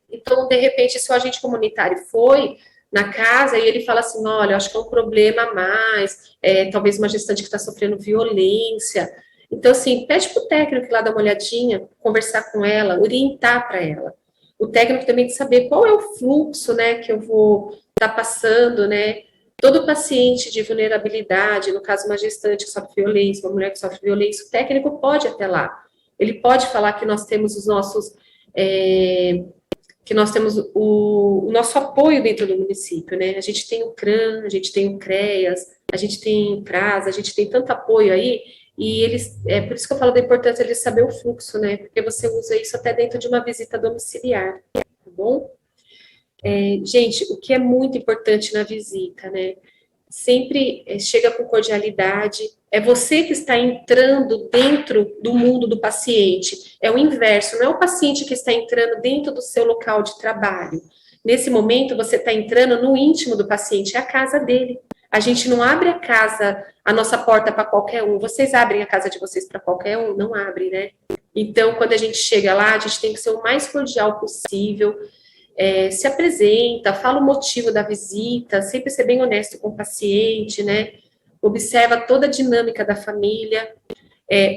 Então, de repente, se o agente comunitário foi na casa e ele fala assim, olha, eu acho que é um problema a mais, talvez uma gestante que está sofrendo violência. Então, assim, pede para o técnico ir lá dar uma olhadinha, conversar com ela, orientar para ela. O técnico também tem que saber qual é o fluxo, né, que eu vou estar passando, né. Todo paciente de vulnerabilidade, no caso uma gestante que sofre violência, uma mulher que sofre violência, o técnico pode ir até lá. Ele pode falar que nós temos os nossos... que nós temos o nosso apoio dentro do município, né? A gente tem o CRAM, a gente tem o CREAS, a gente tem o CRAS, a gente tem tanto apoio aí, e eles, por isso que eu falo da importância de saber o fluxo, né? Porque você usa isso até dentro de uma visita domiciliar, tá bom? Gente, o que é muito importante na visita, né? Sempre chega com cordialidade, é você que está entrando dentro do mundo do paciente, é o inverso, não é o paciente que está entrando dentro do seu local de trabalho. Nesse momento, você está entrando no íntimo do paciente, é a casa dele. A gente não abre a nossa porta para qualquer um. Vocês abrem a casa de vocês para qualquer um? Não abre, né? Então, quando a gente chega lá, a gente tem que ser o mais cordial possível, se apresenta, fala o motivo da visita, sempre ser bem honesto com o paciente, né? Observa toda a dinâmica da família,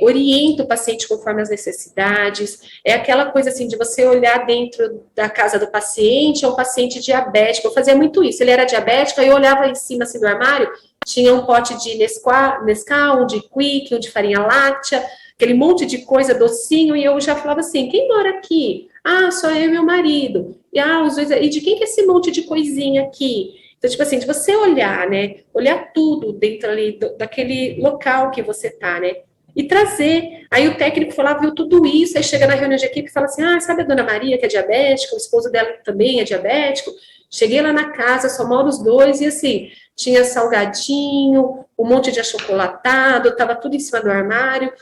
orienta o paciente conforme as necessidades, é aquela coisa assim de você olhar dentro da casa do paciente, é um paciente diabético, eu fazia muito isso, ele era diabético, aí eu olhava em cima assim, do armário, tinha um pote de Nescau, um de Quick, um de farinha láctea, aquele monte de coisa docinho, e eu já falava assim, quem mora aqui? Só eu e meu marido. E de quem que é esse monte de coisinha aqui? Então, tipo assim, de você olhar, né? Olhar tudo dentro ali daquele local que você tá, né? E trazer. Aí o técnico foi lá, viu tudo isso, aí chega na reunião de equipe e fala assim, sabe a dona Maria, que é diabética, o esposo dela também é diabético? Cheguei lá na casa, só moro os dois, e assim, tinha salgadinho, um monte de achocolatado, tava tudo em cima do armário.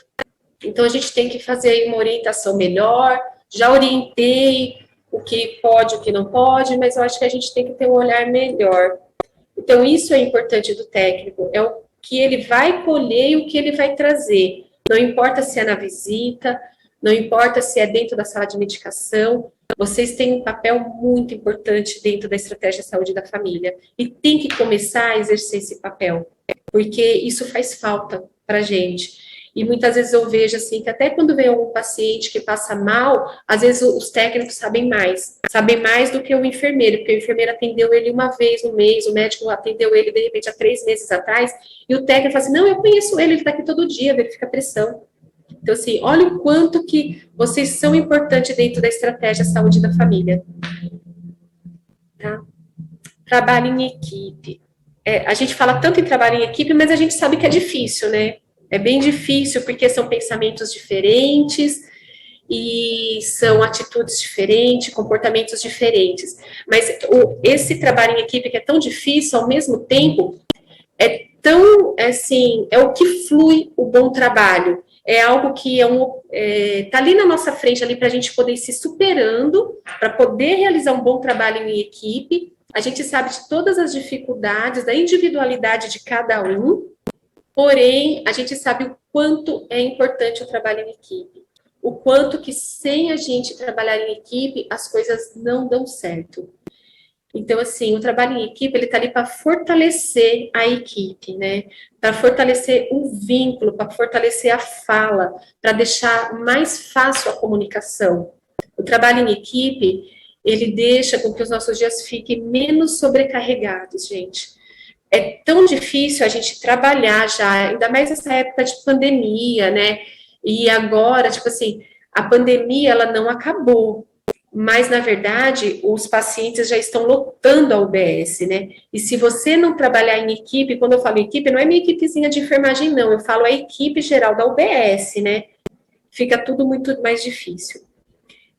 Então, a gente tem que fazer aí uma orientação melhor. Já orientei o que pode, o que não pode, mas eu acho que a gente tem que ter um olhar melhor. Então, isso é importante do técnico, é o que ele vai colher e o que ele vai trazer. Não importa se é na visita, não importa se é dentro da sala de medicação, vocês têm um papel muito importante dentro da estratégia de saúde da família. E tem que começar a exercer esse papel, porque isso faz falta para a gente. E muitas vezes eu vejo assim, que até quando vem algum paciente que passa mal, às vezes os técnicos sabem mais do que o enfermeiro, porque o enfermeiro atendeu ele uma vez no mês, o médico atendeu ele, de repente, há 3 meses atrás, e o técnico fala assim, não, eu conheço ele está aqui todo dia, verifica a pressão. Então, assim, olha o quanto que vocês são importantes dentro da estratégia saúde da família. Tá? Trabalho em equipe. A gente fala tanto em trabalho em equipe, mas a gente sabe que é difícil, né? É bem difícil, porque são pensamentos diferentes e são atitudes diferentes, comportamentos diferentes. Mas esse trabalho em equipe que é tão difícil, ao mesmo tempo, é tão, assim, é o que flui o bom trabalho. É algo que tá ali na nossa frente, ali para a gente poder ir se superando, para poder realizar um bom trabalho em equipe. A gente sabe de todas as dificuldades, da individualidade de cada um, porém, a gente sabe o quanto é importante o trabalho em equipe. O quanto que sem a gente trabalhar em equipe, as coisas não dão certo. Então, assim, o trabalho em equipe, ele está ali para fortalecer a equipe, né? Para fortalecer o vínculo, para fortalecer a fala, para deixar mais fácil a comunicação. O trabalho em equipe, ele deixa com que os nossos dias fiquem menos sobrecarregados, gente. É tão difícil a gente trabalhar já, ainda mais nessa época de pandemia, né? E agora, tipo assim, a pandemia, ela não acabou, mas, na verdade, os pacientes já estão lotando a UBS, né? E se você não trabalhar em equipe, quando eu falo equipe, não é minha equipezinha de enfermagem, não, eu falo a equipe geral da UBS, né? Fica tudo muito mais difícil.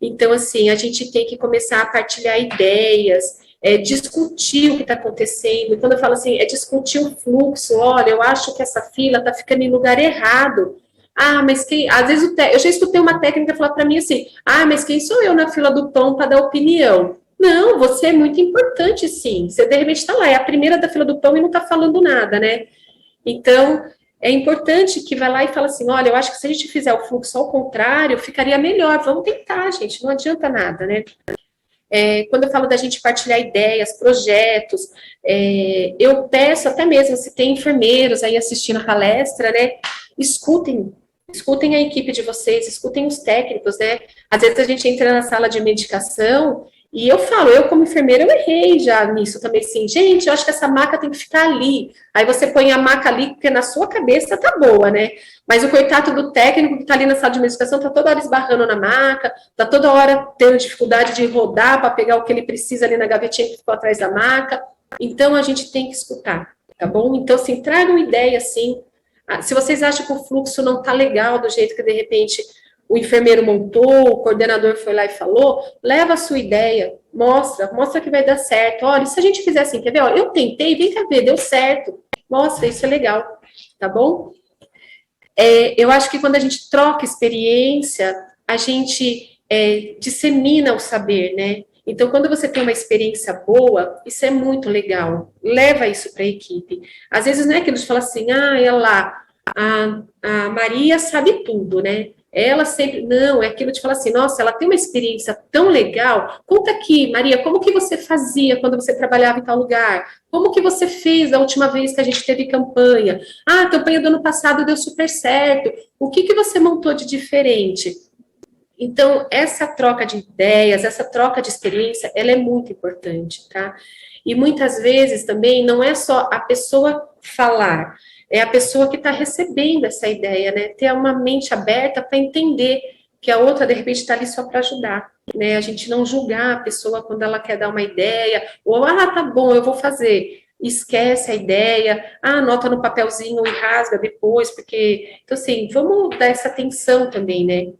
Então, assim, a gente tem que começar a partilhar ideias, discutir o que está acontecendo. E quando eu falo assim, discutir o fluxo, olha, eu acho que essa fila está ficando em lugar errado. Ah, mas quem... Às vezes eu já escutei uma técnica falar para mim assim, ah, mas quem sou eu na fila do pão para dar opinião? Não, você é muito importante, sim. Você, de repente, está lá, é a primeira da fila do pão e não está falando nada, né? Então, é importante que vá lá e fale assim, olha, eu acho que se a gente fizer o fluxo ao contrário, ficaria melhor. Vamos tentar, gente, não adianta nada, né? Quando eu falo da gente partilhar ideias, projetos, eu peço até mesmo, se tem enfermeiros aí assistindo a palestra, né, escutem a equipe de vocês, escutem os técnicos, né, às vezes a gente entra na sala de medicação e eu falo, eu como enfermeira, eu errei já nisso também, assim, gente, eu acho que essa maca tem que ficar ali, aí você põe a maca ali, porque na sua cabeça tá boa, né, mas o coitado do técnico que está ali na sala de medicação está toda hora esbarrando na maca, está toda hora tendo dificuldade de rodar para pegar o que ele precisa ali na gavetinha que ficou atrás da maca. Então, a gente tem que escutar, tá bom? Então, assim, tragam ideia, assim. Se vocês acham que o fluxo não está legal do jeito que, de repente, o enfermeiro montou, o coordenador foi lá e falou, leva a sua ideia, mostra que vai dar certo. Olha, e se a gente fizer assim, quer ver? Olha, eu tentei, vem cá ver, deu certo. Mostra, isso é legal, tá bom? Eu acho que quando a gente troca experiência, a gente dissemina o saber, né? Então, quando você tem uma experiência boa, isso é muito legal. Leva isso para a equipe. Às vezes não é aquilo de falar assim, ela lá, a Maria sabe tudo, né? Ela sempre... Não, é aquilo de falar assim, nossa, ela tem uma experiência tão legal. Conta aqui, Maria, como que você fazia quando você trabalhava em tal lugar? Como que você fez da última vez que a gente teve campanha? Ah, a campanha do ano passado deu super certo. O que você montou de diferente? Então, essa troca de ideias, essa troca de experiência, ela é muito importante, tá? E muitas vezes também não é só a pessoa falar, é a pessoa que está recebendo essa ideia, né? Ter uma mente aberta para entender que a outra, de repente, está ali só para ajudar, né? A gente não julgar a pessoa quando ela quer dar uma ideia, ou, tá bom, eu vou fazer. Esquece a ideia, anota no papelzinho e rasga depois, porque... Então, assim, vamos dar essa atenção também, né?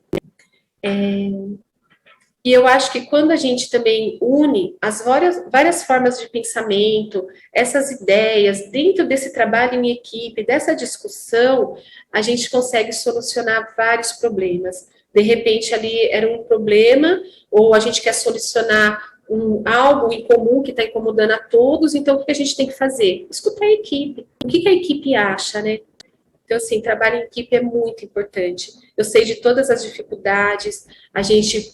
E eu acho que quando a gente também une as várias formas de pensamento, essas ideias, dentro desse trabalho em equipe, dessa discussão, a gente consegue solucionar vários problemas. De repente, ali era um problema, ou a gente quer solucionar algo em comum que está incomodando a todos, então o que a gente tem que fazer? Escutar a equipe. O que a equipe acha, né? Então, assim, trabalho em equipe é muito importante. Eu sei de todas as dificuldades, a gente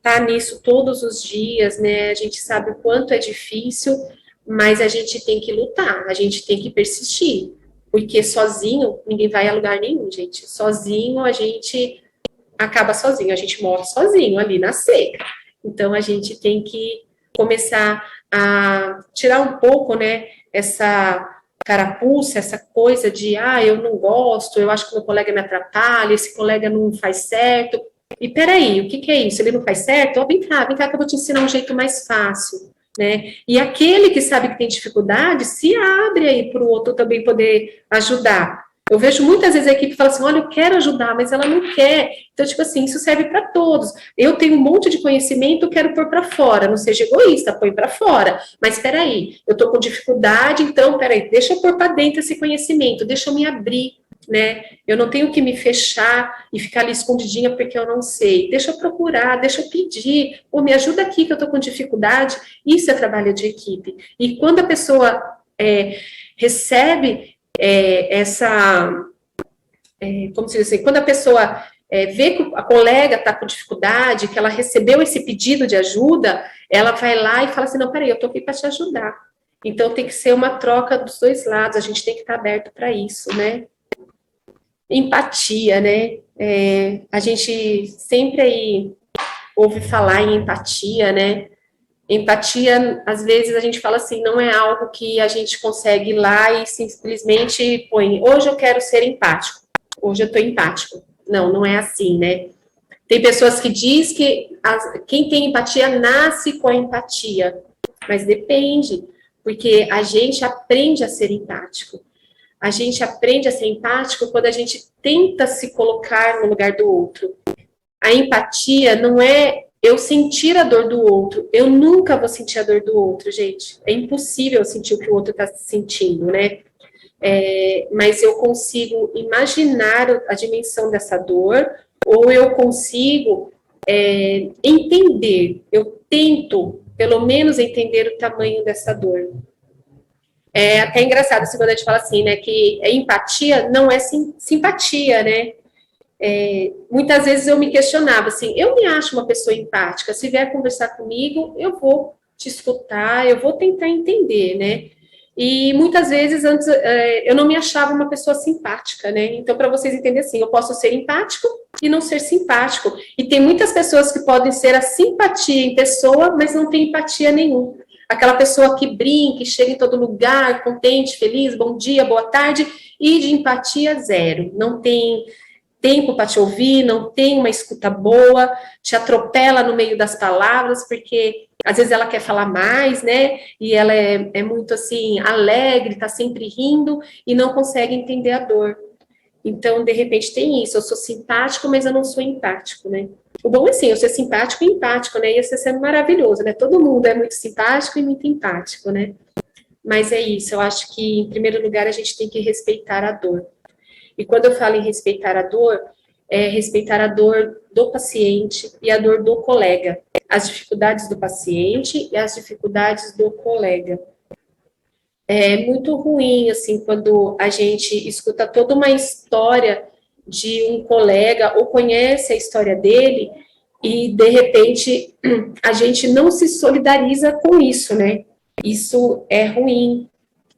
tá nisso todos os dias, né? A gente sabe o quanto é difícil, mas a gente tem que lutar, a gente tem que persistir, porque sozinho ninguém vai a lugar nenhum, gente. Sozinho a gente acaba sozinho, a gente morre sozinho ali na seca. Então a gente tem que começar a tirar um pouco, né, essa carapuça, essa coisa de, eu não gosto, eu acho que meu colega me atrapalha, esse colega não faz certo. E peraí, o que que é isso? Ele não faz certo? Ó, vem cá que eu vou te ensinar um jeito mais fácil, né? E aquele que sabe que tem dificuldade, se abre aí para o outro também poder ajudar. Eu vejo muitas vezes a equipe fala assim, olha, eu quero ajudar, mas ela não quer. Então, tipo assim, isso serve para todos. Eu tenho um monte de conhecimento, quero pôr para fora. Não seja egoísta, põe para fora. Mas espera aí, eu estou com dificuldade, então, peraí, deixa eu pôr para dentro esse conhecimento, deixa eu me abrir, né? Eu não tenho que me fechar e ficar ali escondidinha porque eu não sei. Deixa eu procurar, deixa eu pedir. Me ajuda aqui que eu estou com dificuldade. Isso é trabalho de equipe. E quando a pessoa recebe como se diz assim, quando a pessoa vê que a colega está com dificuldade, que ela recebeu esse pedido de ajuda, ela vai lá e fala assim, não, peraí, eu estou aqui para te ajudar. Então, tem que ser uma troca dos dois lados, a gente tem que estar aberto para isso, né? Empatia, né? A gente sempre aí ouve falar em empatia, né? Empatia, às vezes a gente fala assim, não é algo que a gente consegue ir lá e simplesmente põe, hoje eu quero ser empático, hoje eu estou empático. Não, não é assim, né? Tem pessoas que dizem que quem tem empatia nasce com a empatia, mas depende, porque a gente aprende a ser empático. A gente aprende a ser empático quando a gente tenta se colocar no lugar do outro. A empatia não é eu sentir a dor do outro. Eu nunca vou sentir a dor do outro, gente. É impossível sentir o que o outro está sentindo, né? Mas eu consigo imaginar a dimensão dessa dor, ou eu consigo entender. Eu tento, pelo menos, entender o tamanho dessa dor. É até engraçado assim, quando a gente fala assim, né, que empatia não é simpatia, né? Muitas vezes eu me questionava assim, eu me acho uma pessoa empática, se vier conversar comigo, eu vou te escutar, eu vou tentar entender, né? E muitas vezes antes eu não me achava uma pessoa simpática, né? Então, para vocês entenderem assim, eu posso ser empático e não ser simpático. E tem muitas pessoas que podem ser a simpatia em pessoa, mas não tem empatia nenhuma. Aquela pessoa que brinca, que chega em todo lugar, contente, feliz, bom dia, boa tarde, e de empatia zero. Não tem tempo para te ouvir, não tem uma escuta boa, te atropela no meio das palavras, porque às vezes ela quer falar mais, né? E ela é muito assim, alegre, tá sempre rindo e não consegue entender a dor. Então, de repente, tem isso. Eu sou simpático, mas eu não sou empático, né? O bom é assim, eu ser simpático e empático, né? Ia ser maravilhoso, né? Todo mundo é muito simpático e muito empático, né? Mas é isso, eu acho que, em primeiro lugar, a gente tem que respeitar a dor. E quando eu falo em respeitar a dor, é respeitar a dor do paciente e a dor do colega. As dificuldades do paciente e as dificuldades do colega. É muito ruim, assim, quando a gente escuta toda uma história de um colega ou conhece a história dele e, de repente, a gente não se solidariza com isso, né? Isso é ruim.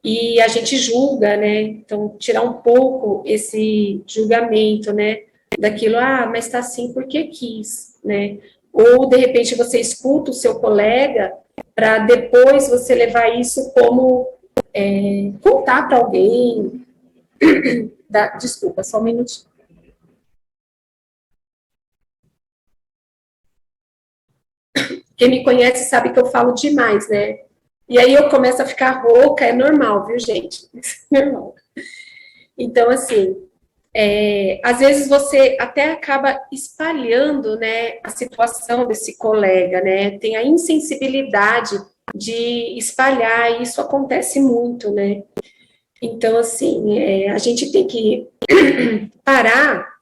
E a gente julga, né? Então, tirar um pouco esse julgamento, né? Daquilo, mas tá assim porque quis, né? Ou, de repente, você escuta o seu colega para depois você levar isso como contar para alguém. Desculpa, só um minutinho. Quem me conhece sabe que eu falo demais, né? E aí eu começo a ficar rouca, é normal, viu, gente? É normal. Então, assim, às vezes você até acaba espalhando, né, a situação desse colega, né? Tem a insensibilidade de espalhar, e isso acontece muito, né? Então, assim, a gente tem que parar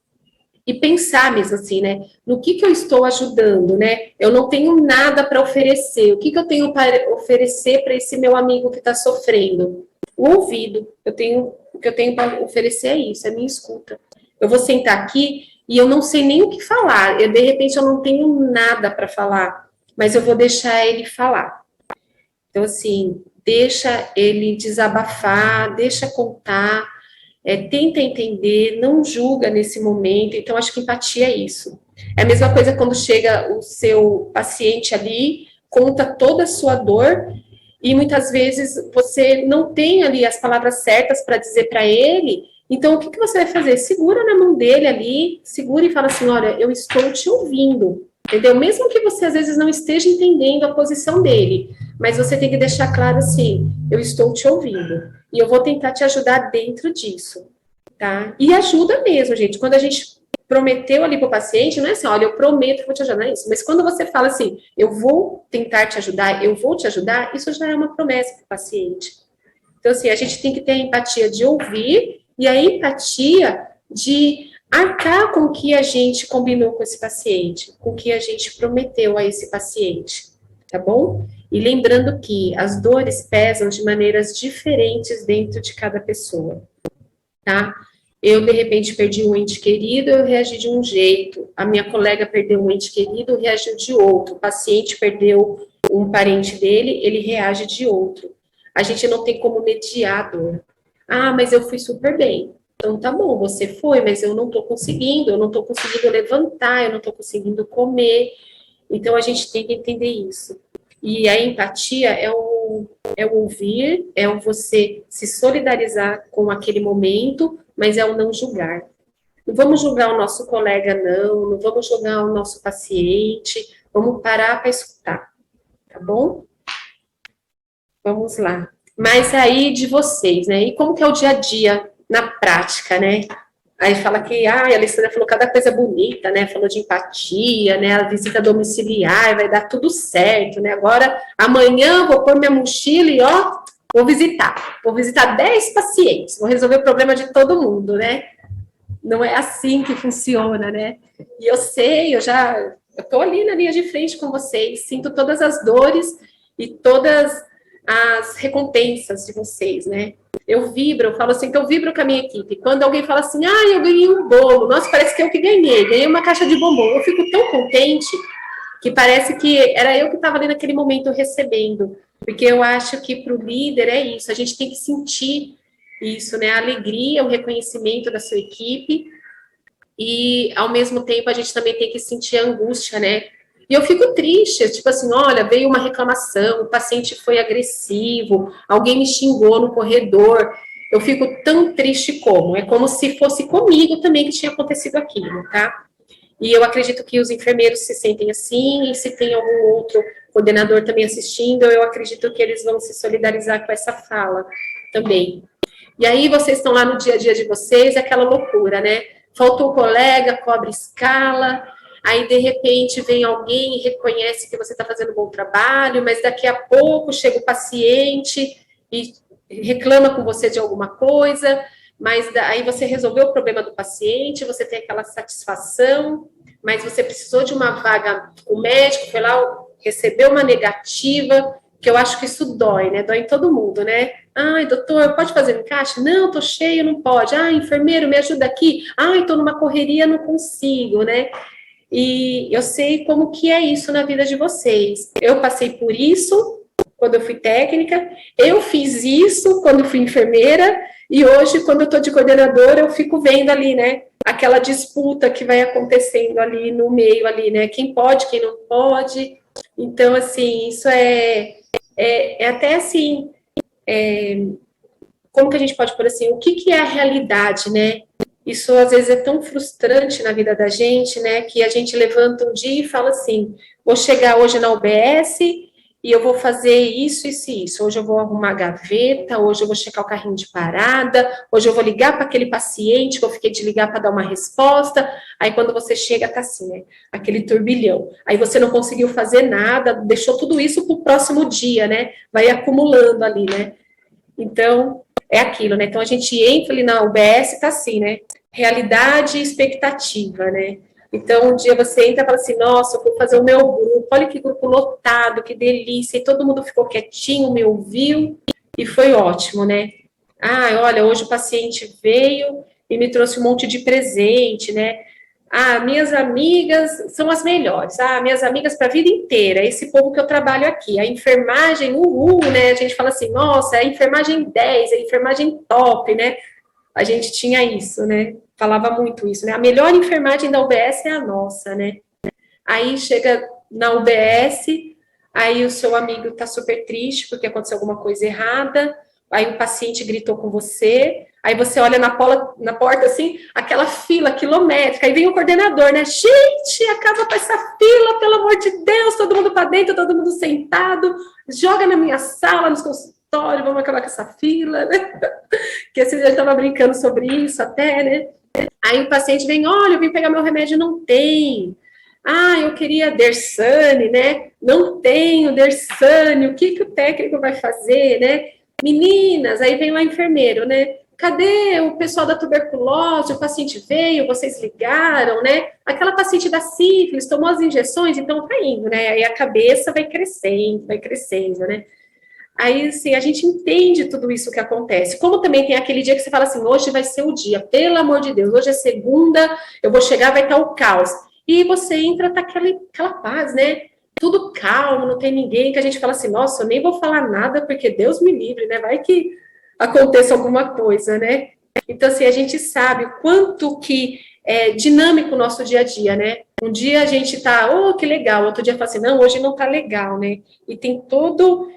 e pensar mesmo assim, né? No que eu estou ajudando, né? Eu não tenho nada para oferecer. O que eu tenho para oferecer para esse meu amigo que está sofrendo? O ouvido. Eu tenho O que eu tenho para oferecer é isso, é minha escuta. Eu vou sentar aqui e eu não sei nem o que falar. De repente, eu não tenho nada para falar, mas eu vou deixar ele falar. Então, assim, deixa ele desabafar, deixa contar, tenta entender, não julga nesse momento. Então, acho que empatia é isso. É a mesma coisa quando chega o seu paciente ali, conta toda a sua dor, e muitas vezes você não tem ali as palavras certas para dizer para ele. Então, o que você vai fazer? Segura na mão dele ali, segura e fala assim, olha, eu estou te ouvindo, entendeu? Mesmo que você, às vezes, não esteja entendendo a posição dele, mas você tem que deixar claro assim, eu estou te ouvindo, e eu vou tentar te ajudar dentro disso, tá? E ajuda mesmo, gente. Quando a gente prometeu ali para o paciente, não é assim, olha, eu prometo que vou te ajudar, não é isso. Mas quando você fala assim, eu vou tentar te ajudar, eu vou te ajudar, isso já é uma promessa para o paciente. Então, assim, a gente tem que ter a empatia de ouvir e a empatia de arcar com o que a gente combinou com esse paciente, com o que a gente prometeu a esse paciente, tá bom? E lembrando que as dores pesam de maneiras diferentes dentro de cada pessoa, tá? Eu, de repente, perdi um ente querido, eu reagi de um jeito. A minha colega perdeu um ente querido, reagiu de outro. O paciente perdeu um parente dele, ele reage de outro. A gente não tem como mediar a dor. Ah, mas eu fui super bem. Então, tá bom, você foi, mas eu não tô conseguindo, eu não tô conseguindo levantar, eu não tô conseguindo comer. Então, a gente tem que entender isso. E a empatia é o ouvir, é o você se solidarizar com aquele momento, mas é o não julgar. Não vamos julgar o nosso colega, não vamos julgar o nosso paciente, vamos parar para escutar, tá bom? Vamos lá. Mas aí de vocês, né? E como que é o dia a dia na prática, né? Aí fala que, a Alessandra falou cada coisa bonita, né? Falou de empatia, né? A visita domiciliar, vai dar tudo certo, né? Agora, amanhã vou pôr minha mochila e, vou visitar. Vou visitar 10 pacientes, vou resolver o problema de todo mundo, né? Não é assim que funciona, né? E eu sei, eu tô ali na linha de frente com vocês, sinto todas as dores e todas as recompensas de vocês, né? Eu vibro, eu falo assim, que eu vibro com a minha equipe. Quando alguém fala assim, eu ganhei um bolo, nossa, parece que eu que ganhei uma caixa de bombom. Eu fico tão contente que parece que era eu que estava ali naquele momento recebendo. Porque eu acho que para o líder é isso, a gente tem que sentir isso, né? A alegria, o reconhecimento da sua equipe e, ao mesmo tempo, a gente também tem que sentir a angústia, né? E eu fico triste, tipo assim, olha, veio uma reclamação, o paciente foi agressivo, alguém me xingou no corredor, eu fico tão triste como, é como se fosse comigo também que tinha acontecido aquilo, tá? E eu acredito que os enfermeiros se sentem assim, e se tem algum outro coordenador também assistindo, eu acredito que eles vão se solidarizar com essa fala também. E aí vocês estão lá no dia a dia de vocês, é aquela loucura, né? Faltou o colega, cobre escala, aí de repente vem alguém e reconhece que você está fazendo um bom trabalho, mas daqui a pouco chega o paciente e reclama com você de alguma coisa, mas aí você resolveu o problema do paciente, você tem aquela satisfação, mas você precisou de uma vaga, o médico foi lá, recebeu uma negativa, que eu acho que isso dói, né? Dói em todo mundo, né? Ai, doutor, pode fazer um encaixe? Não, tô cheio, não pode. Enfermeiro, me ajuda aqui. Tô numa correria, não consigo, né? E eu sei como que é isso na vida de vocês. Eu passei por isso quando eu fui técnica, eu fiz isso quando fui enfermeira, e hoje, quando eu tô de coordenadora, eu fico vendo ali, né? Aquela disputa que vai acontecendo ali no meio, ali, né? Quem pode, quem não pode. Então, assim, isso é até assim, como que a gente pode pôr assim, o que é a realidade, né? Isso às vezes é tão frustrante na vida da gente, né? Que a gente levanta um dia e fala assim, vou chegar hoje na UBS e eu vou fazer isso, isso e isso. Hoje eu vou arrumar a gaveta, hoje eu vou checar o carrinho de parada, hoje eu vou ligar para aquele paciente que eu fiquei de ligar para dar uma resposta. Aí quando você chega, tá assim, né? Aquele turbilhão. Aí você não conseguiu fazer nada, deixou tudo isso para o próximo dia, né? Vai acumulando ali, né? Então, é aquilo, né? Então a gente entra ali na UBS, tá assim, né? Realidade e expectativa, né? Então, um dia você entra e fala assim, nossa, eu vou fazer o meu grupo, olha que grupo lotado, que delícia, e todo mundo ficou quietinho, me ouviu, e foi ótimo, né? Ah, olha, hoje o paciente veio e me trouxe um monte de presente, né? Ah, minhas amigas são as melhores. Ah, minhas amigas para a vida inteira. Esse povo que eu trabalho aqui. A enfermagem, uhul, né? A gente fala assim, nossa, é a enfermagem 10, é a enfermagem top, né? A gente tinha isso, né? Falava muito isso, né? A melhor enfermagem da UBS é a nossa, né? Aí chega na UBS, aí o seu amigo está super triste porque aconteceu alguma coisa errada, aí o paciente gritou com você, aí você olha na porta assim, aquela fila quilométrica, aí vem o coordenador, né? Gente, acaba com essa fila, pelo amor de Deus, todo mundo para dentro, todo mundo sentado, joga na minha sala, nos consultórios, vamos acabar com essa fila, né? Que esse dia eu estava brincando sobre isso até, né? Aí o paciente vem, olha, eu vim pegar meu remédio, não tem. Ah, eu queria Dersane, né? Não tenho Dersane, o que que o técnico vai fazer, né? Meninas, aí vem lá o enfermeiro, né? Cadê o pessoal da tuberculose? O paciente veio, vocês ligaram, né? Aquela paciente da sífilis tomou as injeções, então tá indo, né? Aí a cabeça vai crescendo, né? Aí, assim, a gente entende tudo isso que acontece. Como também tem aquele dia que você fala assim, hoje vai ser o dia, pelo amor de Deus, hoje é segunda, eu vou chegar, vai estar o caos. E você entra, tá aquela paz, né? Tudo calmo, não tem ninguém, que a gente fala assim, nossa, eu nem vou falar nada, porque Deus me livre, né? Vai que aconteça alguma coisa, né? Então, assim, a gente sabe o quanto que é dinâmico o nosso dia a dia, né? Um dia a gente tá, oh, que legal, outro dia fala assim, não, hoje não tá legal, né? E tem todo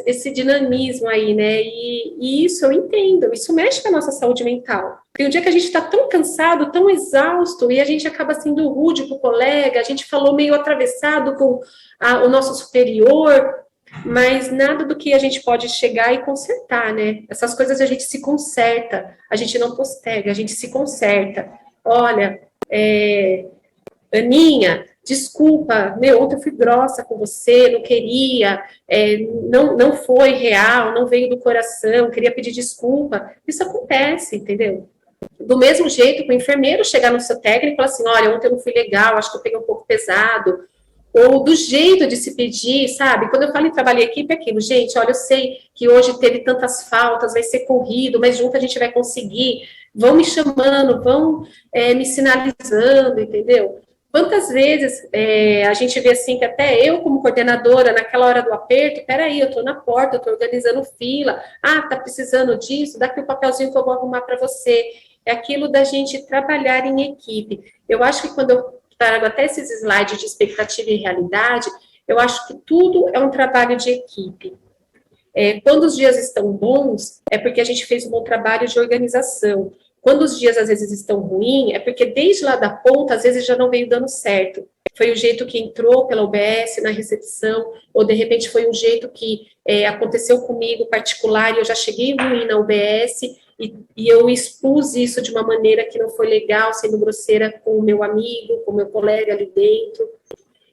esse dinamismo aí, né? E isso eu entendo, isso mexe com a nossa saúde mental. Tem um dia que a gente está tão cansado, tão exausto, e a gente acaba sendo rude com o colega, a gente falou meio atravessado com o nosso superior, mas nada do que a gente pode chegar e consertar, né? Essas coisas a gente se conserta, a gente não postega, a gente se conserta. Olha, Aninha, desculpa, ontem eu fui grossa com você, não queria, não foi real, não veio do coração, queria pedir desculpa. Isso acontece, entendeu? Do mesmo jeito que o enfermeiro chegar no seu técnico e falar assim, olha, ontem eu não fui legal, acho que eu peguei um pouco pesado, ou do jeito de se pedir, sabe? Quando eu falo em trabalho em equipe, é aquilo, gente, olha, eu sei que hoje teve tantas faltas, vai ser corrido, mas junto a gente vai conseguir, vão me chamando, vão me sinalizando, entendeu? Quantas vezes a gente vê assim que até eu, como coordenadora, naquela hora do aperto, peraí, eu tô na porta, eu tô organizando fila, tá precisando disso, dá aqui o papelzinho que eu vou arrumar para você. É aquilo da gente trabalhar em equipe. Eu acho que quando eu trago até esses slides de expectativa e realidade, eu acho que tudo é um trabalho de equipe. Quando os dias estão bons, é porque a gente fez um bom trabalho de organização. Quando os dias, às vezes, estão ruins, é porque desde lá da ponta, às vezes, já não veio dando certo. Foi o jeito que entrou pela UBS na recepção, ou, de repente, foi um jeito que aconteceu comigo particular, e eu já cheguei ruim na UBS, e eu expus isso de uma maneira que não foi legal, sendo grosseira com o meu amigo, com o meu colega ali dentro.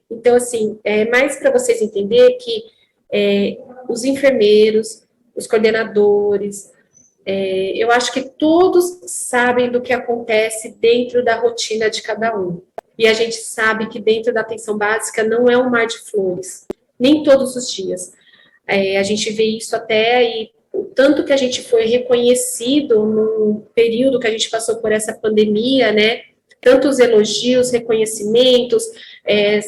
Então, assim, mais para vocês entenderem que os enfermeiros, os coordenadores, eu acho que todos sabem do que acontece dentro da rotina de cada um. E a gente sabe que dentro da atenção básica não é um mar de flores, nem todos os dias. A gente vê isso até aí, o tanto que a gente foi reconhecido no período que a gente passou por essa pandemia, né? Tantos elogios, reconhecimentos,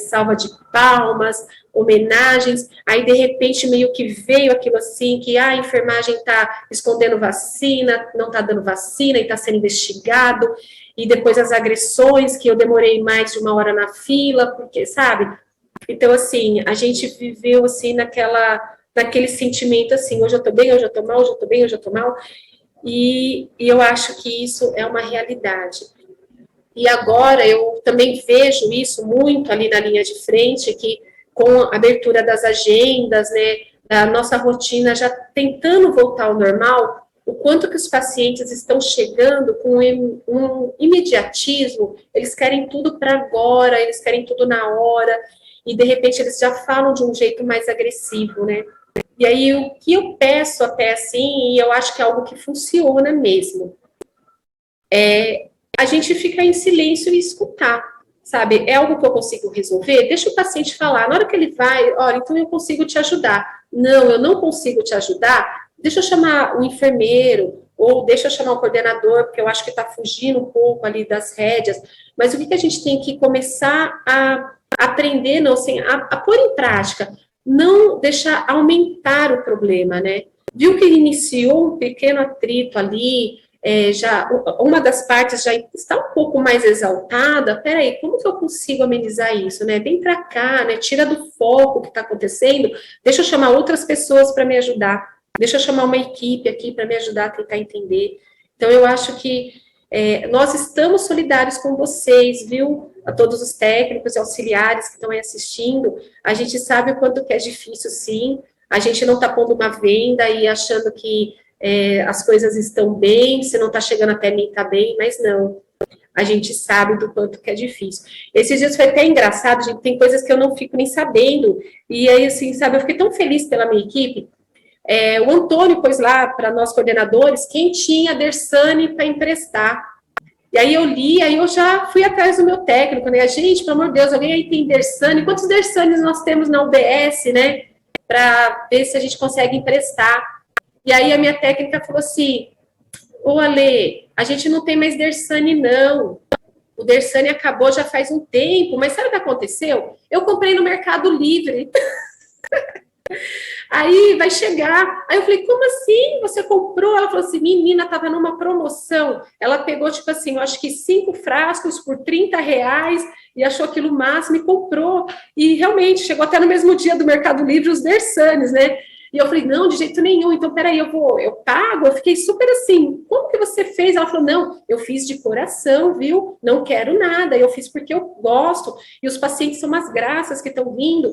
salva de palmas, homenagens, aí de repente meio que veio aquilo assim, que a enfermagem está escondendo vacina, não está dando vacina e está sendo investigado, e depois as agressões, que eu demorei mais de 1 hora na fila, porque, sabe? Então, assim, a gente viveu, assim, naquele sentimento, assim, hoje eu tô bem, hoje eu tô mal, hoje eu tô bem, hoje eu tô mal, e eu acho que isso é uma realidade. E agora eu também vejo isso muito ali na linha de frente, que com a abertura das agendas, né, a nossa rotina já tentando voltar ao normal, o quanto que os pacientes estão chegando com um imediatismo, eles querem tudo para agora, eles querem tudo na hora, e de repente eles já falam de um jeito mais agressivo, né? E aí o que eu peço até assim, e eu acho que é algo que funciona mesmo, a gente ficar em silêncio e escutar, sabe? É algo que eu consigo resolver? Deixa o paciente falar. Na hora que ele vai, olha, então eu consigo te ajudar. Não, eu não consigo te ajudar. deixa eu chamar o enfermeiro, ou deixa eu chamar o coordenador, porque eu acho que está fugindo um pouco ali das rédeas, mas o que a gente tem que começar a aprender, não, assim, a pôr em prática, não deixar aumentar o problema, né? Viu que iniciou um pequeno atrito ali, já uma das partes já está um pouco mais exaltada, peraí, como que eu consigo amenizar isso, né? Vem para cá, né? Tira do foco o que está acontecendo, deixa eu chamar outras pessoas para me ajudar, deixa eu chamar uma equipe aqui para me ajudar a tentar entender. Então, eu acho que nós estamos solidários com vocês, viu? A todos os técnicos e auxiliares que estão aí assistindo, a gente sabe o quanto que é difícil, sim, a gente não está pondo uma venda e achando que as coisas estão bem, se não está chegando até mim, está bem, mas não. A gente sabe do quanto que é difícil. Esses dias foi até engraçado, gente, tem coisas que eu não fico nem sabendo, e aí, assim, sabe, eu fiquei tão feliz pela minha equipe. O Antônio pôs lá para nós coordenadores quem tinha Dersane para emprestar. E aí eu li, aí eu já fui atrás do meu técnico, né? Gente, pelo amor de Deus, alguém aí tem Dersane? Quantos Dersanes nós temos na UBS, né? Para ver se a gente consegue emprestar. E aí a minha técnica falou assim, ô Ale, a gente não tem mais Dersane, não. O Dersane acabou já faz um tempo, mas sabe o que aconteceu? Eu comprei no Mercado Livre. Aí vai chegar. Aí eu falei, como assim? Você comprou? Ela falou assim, menina, tava numa promoção. Ela pegou, tipo assim, eu acho que 5 frascos por R$ 30 e achou aquilo máximo e comprou. E realmente, chegou até no mesmo dia do Mercado Livre os Dersanes, né? E eu falei, não, de jeito nenhum, então peraí, eu pago. Eu fiquei super assim, como que você fez? Ela falou, não, eu fiz de coração, viu? Não quero nada, eu fiz porque eu gosto. E os pacientes são umas graças que estão vindo.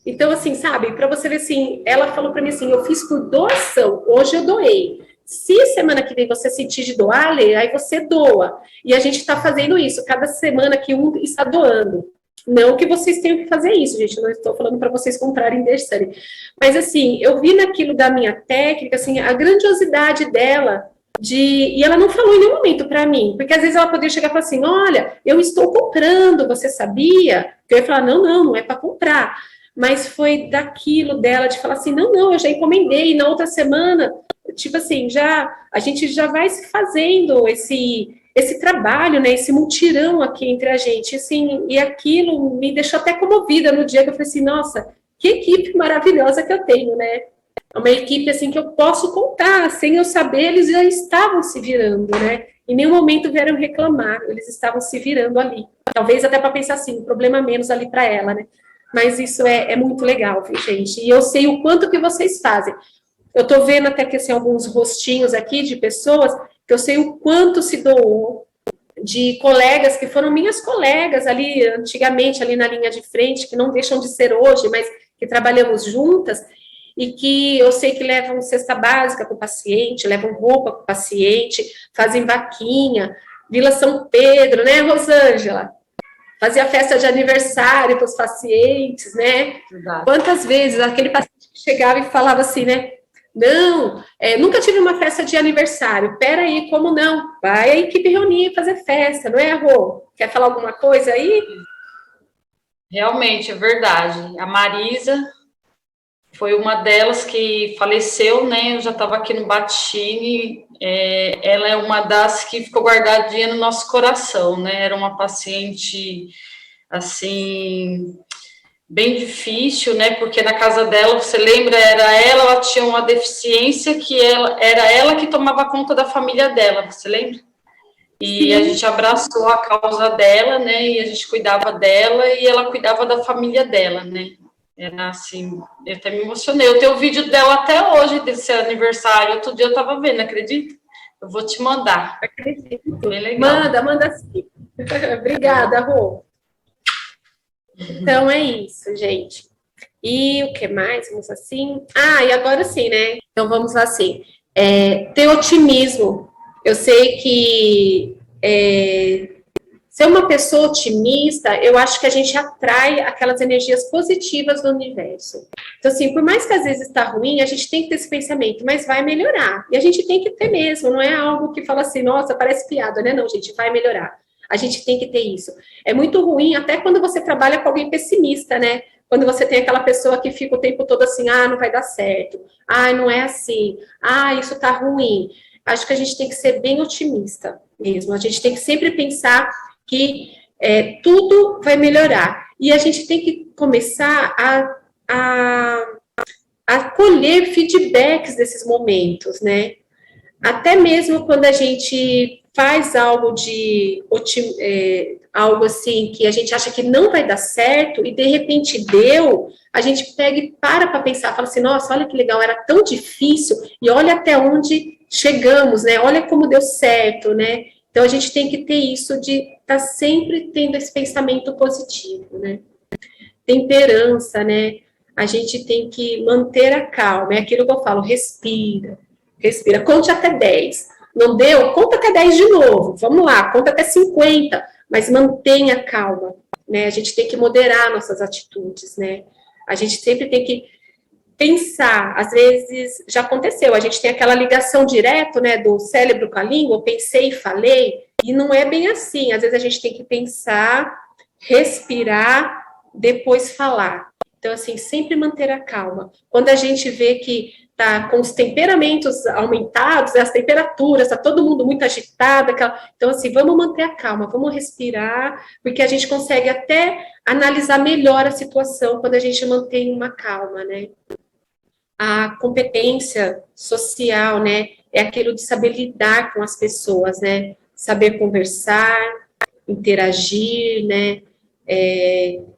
Então, assim, sabe, para você ver assim, ela falou para mim assim, eu fiz por doação, hoje eu doei. Se semana que vem você sentir de doar, Lê, aí você doa. E a gente está fazendo isso, cada semana que um está doando. Não que vocês tenham que fazer isso, gente, não estou falando para vocês comprarem Dersane. Mas, assim, eu vi naquilo da minha técnica, assim, a grandiosidade dela, e ela não falou em nenhum momento para mim, porque às vezes ela poderia chegar e falar assim, olha, eu estou comprando, você sabia? Eu ia falar, não é para comprar. Mas foi daquilo dela, de falar assim, não, eu já encomendei, e na outra semana, tipo assim, a gente já vai se fazendo esse trabalho, né, esse mutirão aqui entre a gente, assim, e aquilo me deixou até comovida no dia que eu falei assim, nossa, que equipe maravilhosa que eu tenho, né, é uma equipe, assim, que eu posso contar, sem eu saber, eles já estavam se virando, né, em nenhum momento vieram reclamar, eles estavam se virando ali, talvez até para pensar assim, um problema menos ali para ela, né, mas isso é muito legal, viu, gente, e eu sei o quanto que vocês fazem. Eu estou vendo até que assim, alguns rostinhos aqui de pessoas que eu sei o quanto se doou, de colegas que foram minhas colegas ali, antigamente, ali na linha de frente, que não deixam de ser hoje, mas que trabalhamos juntas, e que eu sei que levam cesta básica para o paciente, levam roupa para o paciente, fazem vaquinha, Vila São Pedro, né, Rosângela? Fazia festa de aniversário para os pacientes, né? Exato. Quantas vezes aquele paciente que chegava e falava assim, né? Não, nunca tive uma festa de aniversário. Peraí, como não? Vai a equipe reunir e fazer festa, não é, Rô? Quer falar alguma coisa aí? Realmente, é verdade. A Marisa foi uma delas que faleceu, né? Eu já estava aqui no Batini. Ela é uma das que ficou guardadinha no nosso coração, né? Era uma paciente, assim, bem difícil, né? Porque na casa dela, você lembra, ela tinha uma deficiência que era ela que tomava conta da família dela, você lembra? E sim, a gente abraçou a causa dela, né? E a gente cuidava dela e ela cuidava da família dela, né? Era assim, eu até me emocionei. Eu tenho o vídeo dela até hoje, desse aniversário. Outro dia eu tava vendo, acredita? Eu vou te mandar. Acredito. Bem legal. Manda sim. Obrigada, Rô. Então é isso, gente. E o que mais? Vamos assim. E agora sim, né? Então vamos lá assim. Ter otimismo. Eu sei que ser uma pessoa otimista, eu acho que a gente atrai aquelas energias positivas do universo. Então, assim, por mais que às vezes está ruim, a gente tem que ter esse pensamento, mas vai melhorar. E a gente tem que ter mesmo, não é algo que fala assim, nossa, parece piada, né? Não, gente, vai melhorar. A gente tem que ter isso. É muito ruim, até quando você trabalha com alguém pessimista, né? quando você tem aquela pessoa que fica o tempo todo assim, ah, não vai dar certo, ah, não é assim, ah, isso tá ruim. Acho que a gente tem que ser bem otimista mesmo, a gente tem que sempre pensar que tudo vai melhorar, e a gente tem que começar a colher feedbacks desses momentos, né? Até mesmo quando a gente faz algo algo assim que a gente acha que não vai dar certo e de repente deu, a gente pega e para pensar, fala assim, nossa, olha que legal, era tão difícil e olha até onde chegamos, né? Olha como deu certo, né? Então a gente tem que ter isso de estar sempre tendo esse pensamento positivo, né? Temperança, né? A gente tem que manter a calma, é aquilo que eu falo, respira, conte até 10. Não deu? Conta até 10 de novo. Vamos lá, conta até 50, mas mantenha calma, né? A gente tem que moderar nossas atitudes, né? A gente sempre tem que pensar, às vezes já aconteceu, a gente tem aquela ligação direto, né, do cérebro com a língua, pensei e falei, e não é bem assim. Às vezes a gente tem que pensar, respirar, depois falar. Então, assim, sempre manter a calma. Quando a gente vê que tá com os temperamentos aumentados, as temperaturas, tá todo mundo muito agitado, então, assim, vamos manter a calma, vamos respirar, porque a gente consegue até analisar melhor a situação quando a gente mantém uma calma, né? A competência social, né, é aquilo de saber lidar com as pessoas, né? Saber conversar, interagir, né?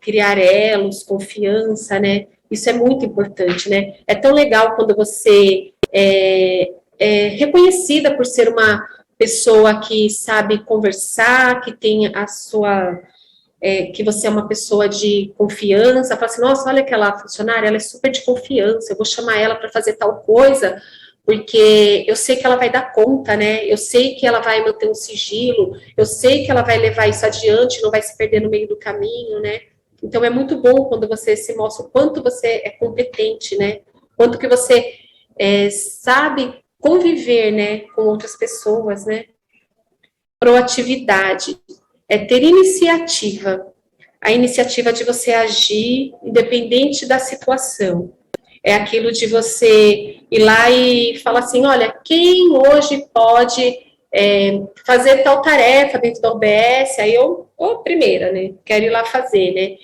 Criar elos, confiança, né? Isso é muito importante, né? É tão legal quando você é reconhecida por ser uma pessoa que sabe conversar, que tem a sua... que você é uma pessoa de confiança, fala assim, nossa, olha aquela funcionária, ela é super de confiança, eu vou chamar ela para fazer tal coisa, porque eu sei que ela vai dar conta, né? Eu sei que ela vai manter um sigilo, eu sei que ela vai levar isso adiante, não vai se perder no meio do caminho, né? Então, é muito bom quando você se mostra o quanto você é competente, né? Quanto que você sabe conviver, né, com outras pessoas, né? Proatividade é ter iniciativa. A iniciativa de você agir independente da situação. É aquilo de você ir lá e falar assim, olha, quem hoje pode fazer tal tarefa dentro da UBS? Aí eu, primeira, né, quero ir lá fazer, né.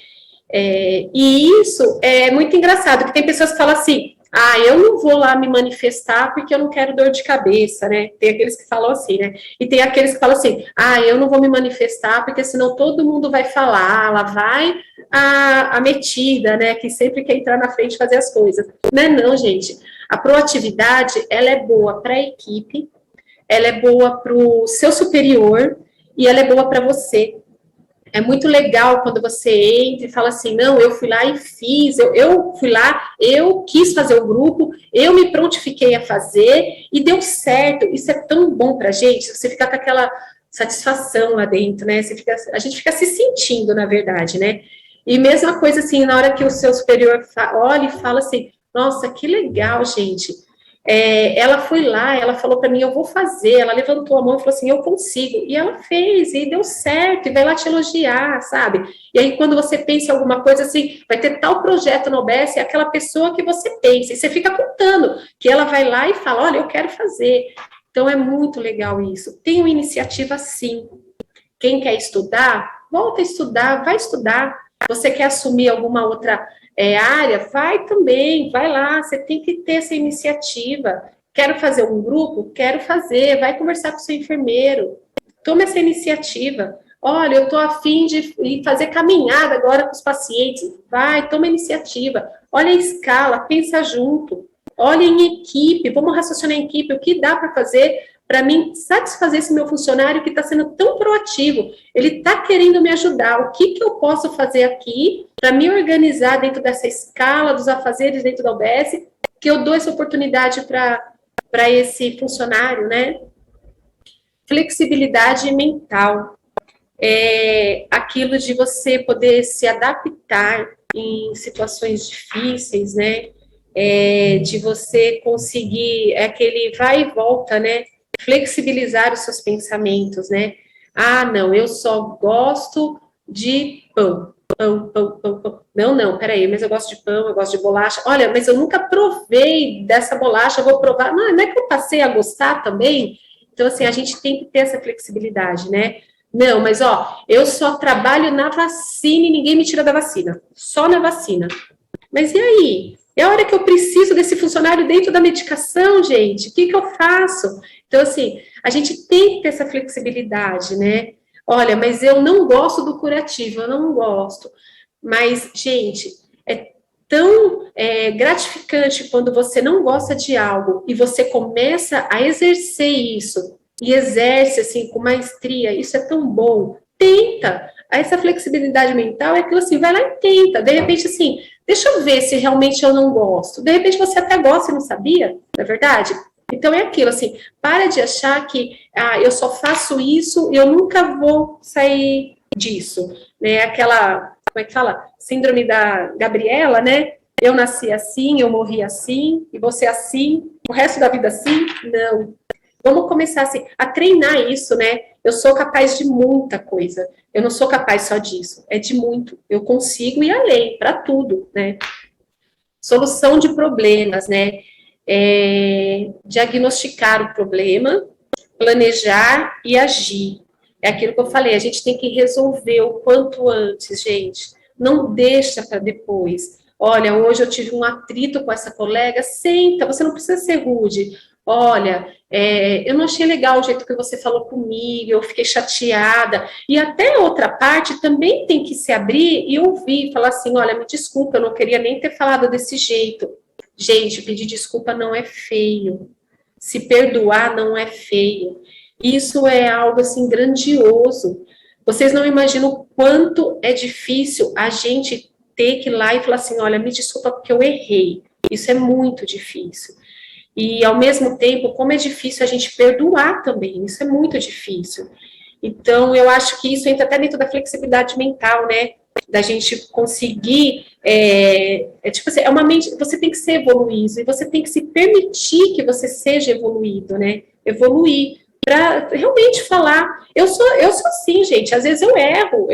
E isso é muito engraçado, que tem pessoas que falam assim, ah, eu não vou lá me manifestar porque eu não quero dor de cabeça, né? Tem aqueles que falam assim, né? E tem aqueles que falam assim, ah, eu não vou me manifestar porque senão todo mundo vai falar, lá vai a metida, né? Que sempre quer entrar na frente e fazer as coisas. Não é não, gente. A proatividade, ela é boa para a equipe, ela é boa para o seu superior e ela é boa para você. É muito legal quando você entra e fala assim, não, eu fui lá e fiz, eu fui lá, eu quis fazer o grupo, eu me prontifiquei a fazer e deu certo. Isso é tão bom pra gente, você fica com aquela satisfação lá dentro, né? A gente fica se sentindo, na verdade, né? E mesma coisa assim, na hora que o seu superior olha e fala assim, nossa, que legal, gente. Ela foi lá, ela falou para mim, eu vou fazer, ela levantou a mão e falou assim, eu consigo, e ela fez, e deu certo, e vai lá te elogiar, sabe? E aí, quando você pensa em alguma coisa assim, vai ter tal projeto na UBS, é aquela pessoa que você pensa, e você fica contando, que ela vai lá e fala, olha, eu quero fazer. Então, é muito legal isso. Tem uma iniciativa, sim. Quem quer estudar, volta a estudar, vai estudar. Você quer assumir alguma outra área, vai também, vai lá, você tem que ter essa iniciativa. Quero fazer um grupo? Quero fazer, vai conversar com o seu enfermeiro, toma essa iniciativa. Olha, eu estou a fim de fazer caminhada agora com os pacientes, vai, toma iniciativa. Olha a escala, pensa junto, olha em equipe, vamos raciocinar em equipe, o que dá para fazer para mim satisfazer esse meu funcionário que está sendo tão proativo, ele está querendo me ajudar, o que eu posso fazer aqui para me organizar dentro dessa escala dos afazeres dentro da UBS, que eu dou essa oportunidade para esse funcionário, né? Flexibilidade mental, aquilo de você poder se adaptar em situações difíceis, né? De você conseguir, aquele vai e volta, né? Flexibilizar os seus pensamentos, né? Ah, não, eu só gosto de pão. pão, pão, pão, pão. Não, peraí, mas eu gosto de pão, eu gosto de bolacha. Olha, mas eu nunca provei dessa bolacha, eu vou provar. Não é que eu passei a gostar também? Então, assim, a gente tem que ter essa flexibilidade, né? Não, mas, ó, eu só trabalho na vacina e ninguém me tira da vacina. Só na vacina. Mas e aí? É a hora que eu preciso desse funcionário dentro da medicação, gente. O que eu faço? Então, assim, a gente tem que ter essa flexibilidade, né? Olha, mas eu não gosto do curativo, eu não gosto. Mas, gente, é tão gratificante quando você não gosta de algo e você começa a exercer isso, e exerce, assim, com maestria, isso é tão bom. Tenta. Essa flexibilidade mental é aquilo assim, vai lá e tenta. De repente, assim, deixa eu ver se realmente eu não gosto. De repente você até gosta e não sabia, não é verdade? Então é aquilo, assim, para de achar que eu só faço isso e eu nunca vou sair disso. Né? Aquela, como é que fala? Síndrome da Gabriela, né? Eu nasci assim, eu morri assim, e você assim, o resto da vida assim? Não. Vamos começar assim, a treinar isso, né? Eu sou capaz de muita coisa. Eu não sou capaz só disso, é de muito. Eu consigo ir além, para tudo, né? Solução de problemas, né? Diagnosticar o problema, planejar e agir. É aquilo que eu falei, a gente tem que resolver o quanto antes, gente. Não deixa para depois. Olha, hoje eu tive um atrito com essa colega, senta, você não precisa ser rude. Olha, eu não achei legal o jeito que você falou comigo, eu fiquei chateada. E até a outra parte também tem que se abrir e ouvir, falar assim, olha, me desculpa, eu não queria nem ter falado desse jeito. Gente, pedir desculpa não é feio. Se perdoar não é feio. Isso é algo, assim, grandioso. Vocês não imaginam o quanto é difícil a gente ter que ir lá e falar assim, olha, me desculpa porque eu errei. Isso é muito difícil. E, ao mesmo tempo, como é difícil a gente perdoar também, isso é muito difícil. Então, eu acho que isso entra até dentro da flexibilidade mental, né? Da gente conseguir, tipo assim, uma mente, você tem que ser evoluído, e você tem que se permitir que você seja evoluído, né? Evoluir, para realmente falar. Eu sou assim, gente, às vezes eu erro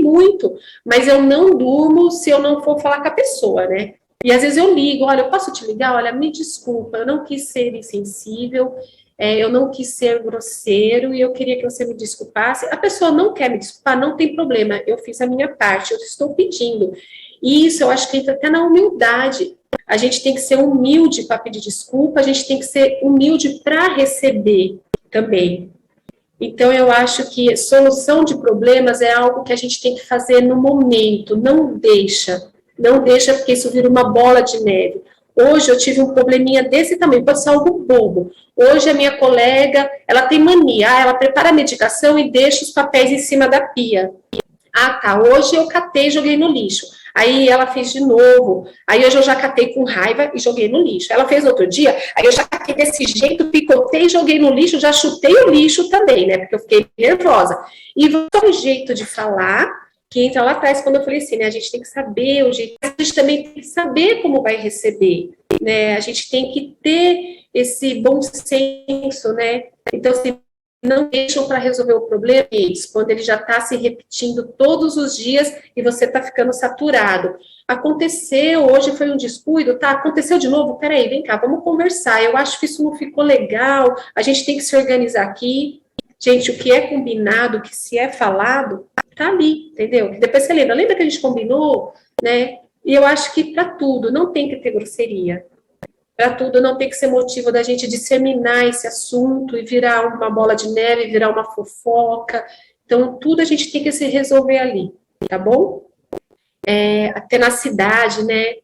muito, mas eu não durmo se eu não for falar com a pessoa, né? E às vezes eu ligo, olha, eu posso te ligar? Olha, me desculpa, eu não quis ser insensível, eu não quis ser grosseiro e eu queria que você me desculpasse. A pessoa não quer me desculpar, não tem problema, eu fiz a minha parte, eu estou pedindo. E isso eu acho que entra até na humildade. A gente tem que ser humilde para pedir desculpa, a gente tem que ser humilde para receber também. Então, eu acho que solução de problemas é algo que a gente tem que fazer no momento, não deixa porque isso vira uma bola de neve. Hoje eu tive um probleminha desse tamanho, pode ser algo bobo. Hoje a minha colega, ela tem mania, ela prepara a medicação e deixa os papéis em cima da pia. Ah, tá, hoje eu catei e joguei no lixo. Aí ela fez de novo, aí hoje eu já catei com raiva e joguei no lixo. Ela fez outro dia, aí eu já catei desse jeito, picotei e joguei no lixo, já chutei o lixo também, né, porque eu fiquei nervosa. E foi um jeito de falar, que entra lá atrás, quando eu falei assim, né, a gente tem que saber o jeito, a gente também tem que saber como vai receber, né, a gente tem que ter esse bom senso, né, então, assim, não deixam para resolver o problema, quando ele já está se repetindo todos os dias e você está ficando saturado. Aconteceu, hoje foi um descuido, tá, aconteceu de novo, peraí, vem cá, vamos conversar, eu acho que isso não ficou legal, a gente tem que se organizar aqui. Gente, o que é combinado, o que se é falado, tá ali, entendeu? Depois você lembra que a gente combinou, né? E eu acho que para tudo não tem que ter grosseria. Para tudo não tem que ser motivo da gente disseminar esse assunto e virar uma bola de neve, virar uma fofoca. Então, tudo a gente tem que se resolver ali, tá bom? A tenacidade, né?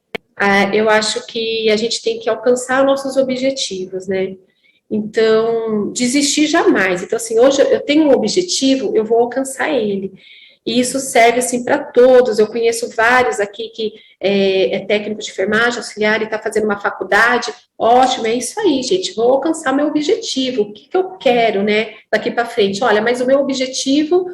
Eu acho que a gente tem que alcançar nossos objetivos, né? Então, desistir jamais. Então, assim, hoje eu tenho um objetivo, eu vou alcançar ele. E isso serve, assim, para todos. Eu conheço vários aqui que é técnico de enfermagem, auxiliar, e está fazendo uma faculdade. Ótimo, é isso aí, gente. Vou alcançar meu objetivo. O que eu quero, né, daqui para frente? Olha, mas o meu objetivo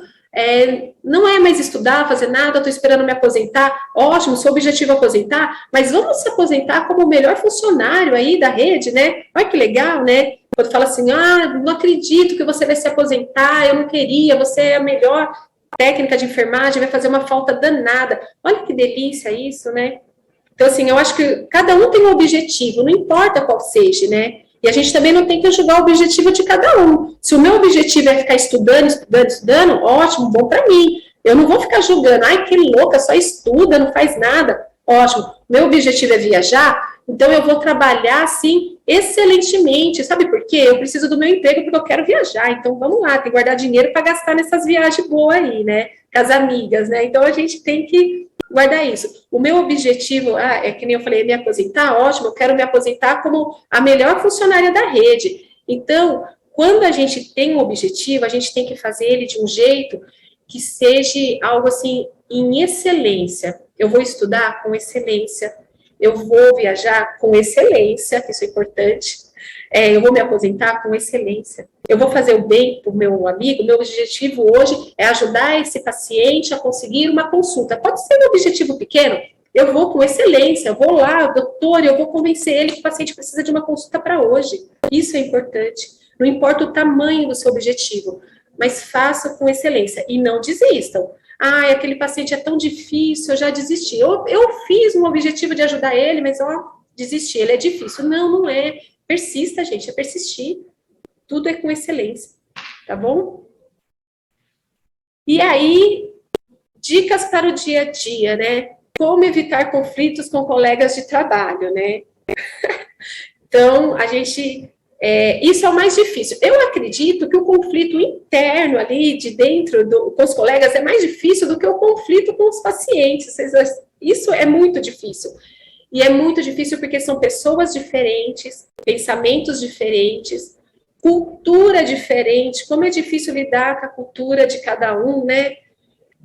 não é mais estudar, fazer nada, estou esperando me aposentar. Ótimo, seu objetivo é aposentar, mas vamos se aposentar como o melhor funcionário aí da rede, né? Olha que legal, né? Quando fala assim, não acredito que você vai se aposentar, eu não queria, você é a melhor. técnica de enfermagem vai fazer uma falta danada. Olha que delícia isso, né? Então, assim, eu acho que cada um tem um objetivo, não importa qual seja, né? E a gente também não tem que julgar o objetivo de cada um. Se o meu objetivo é ficar estudando, ótimo, bom para mim. Eu não vou ficar julgando, ai, que louca, só estuda, não faz nada. Ótimo. Meu objetivo é viajar, então eu vou trabalhar, assim, excelentemente. Sabe por quê? Eu preciso do meu emprego porque eu quero viajar. Então, vamos lá, tem que guardar dinheiro para gastar nessas viagens boas aí, né? Com as amigas, né? Então, a gente tem que guardar isso. O meu objetivo, é que nem eu falei, me aposentar, ótimo, eu quero me aposentar como a melhor funcionária da rede. Então, quando a gente tem um objetivo, a gente tem que fazer ele de um jeito que seja algo assim, em excelência. Eu vou estudar com excelência, eu vou viajar com excelência, isso é importante, eu vou me aposentar com excelência. Eu vou fazer o bem para o meu amigo, meu objetivo hoje é ajudar esse paciente a conseguir uma consulta. Pode ser um objetivo pequeno, eu vou com excelência, eu vou lá, doutor, eu vou convencer ele que o paciente precisa de uma consulta para hoje. Isso é importante. Não importa o tamanho do seu objetivo, mas faça com excelência e não desistam. Ah, aquele paciente é tão difícil, eu já desisti. Eu fiz um objetivo de ajudar ele, mas desisti, ele é difícil. Não, não é. Persista, gente, é persistir. Tudo é com excelência, tá bom? E aí, dicas para o dia a dia, né? Como evitar conflitos com colegas de trabalho, né? Então, isso é o mais difícil. Eu acredito que o conflito interno ali, de dentro, com os colegas, é mais difícil do que o conflito com os pacientes. Isso é muito difícil. E é muito difícil porque são pessoas diferentes, pensamentos diferentes, cultura diferente, como é difícil lidar com a cultura de cada um, né?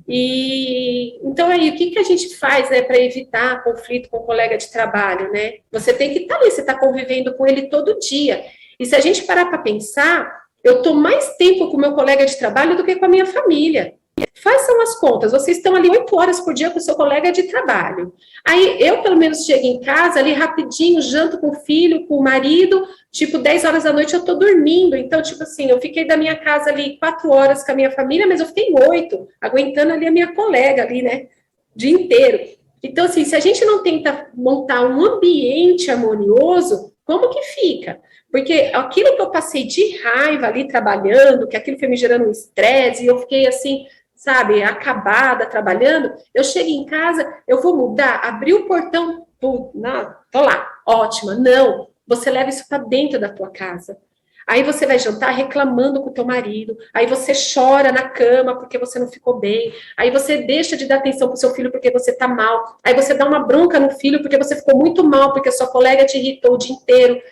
E então aí, o que a gente faz, né, para evitar conflito com o colega de trabalho, né? Você tem que estar ali, você está convivendo com ele todo dia. E se a gente parar para pensar, eu estou mais tempo com o meu colega de trabalho do que com a minha família. Façam as contas, vocês estão ali 8 horas por dia com o seu colega de trabalho. Aí eu, pelo menos, chego em casa ali rapidinho, janto com o filho, com o marido, tipo, 10 horas da noite eu estou dormindo. Então, tipo assim, eu fiquei da minha casa ali 4 horas com a minha família, mas eu fiquei 8, aguentando ali a minha colega ali, né, o dia inteiro. Então, assim, se a gente não tenta montar um ambiente harmonioso, como que fica? Porque aquilo que eu passei de raiva ali trabalhando, que aquilo foi me gerando um estresse, e eu fiquei assim, sabe, acabada trabalhando, eu chego em casa, eu vou mudar, abrir o portão, tô lá, ótima. Não, você leva isso para dentro da tua casa. Aí você vai jantar reclamando com o teu marido, aí você chora na cama porque você não ficou bem, aí você deixa de dar atenção pro seu filho porque você tá mal, aí você dá uma bronca no filho porque você ficou muito mal, porque a sua colega te irritou o dia inteiro.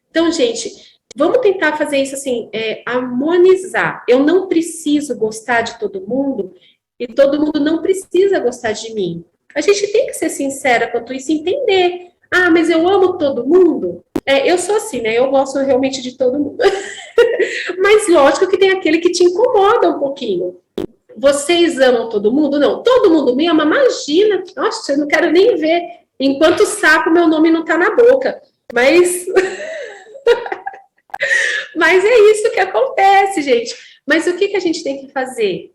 Então, gente, vamos tentar fazer isso assim, harmonizar. Eu não preciso gostar de todo mundo e todo mundo não precisa gostar de mim. A gente tem que ser sincera quanto isso e entender. Ah, mas eu amo todo mundo? Eu sou assim, né? Eu gosto realmente de todo mundo. Mas lógico que tem aquele que te incomoda um pouquinho. Vocês amam todo mundo? Não. Todo mundo me ama? Imagina. Nossa, eu não quero nem ver. Enquanto sapo, meu nome não tá na boca. Mas... Mas é isso que acontece, gente. Mas o que a gente tem que fazer?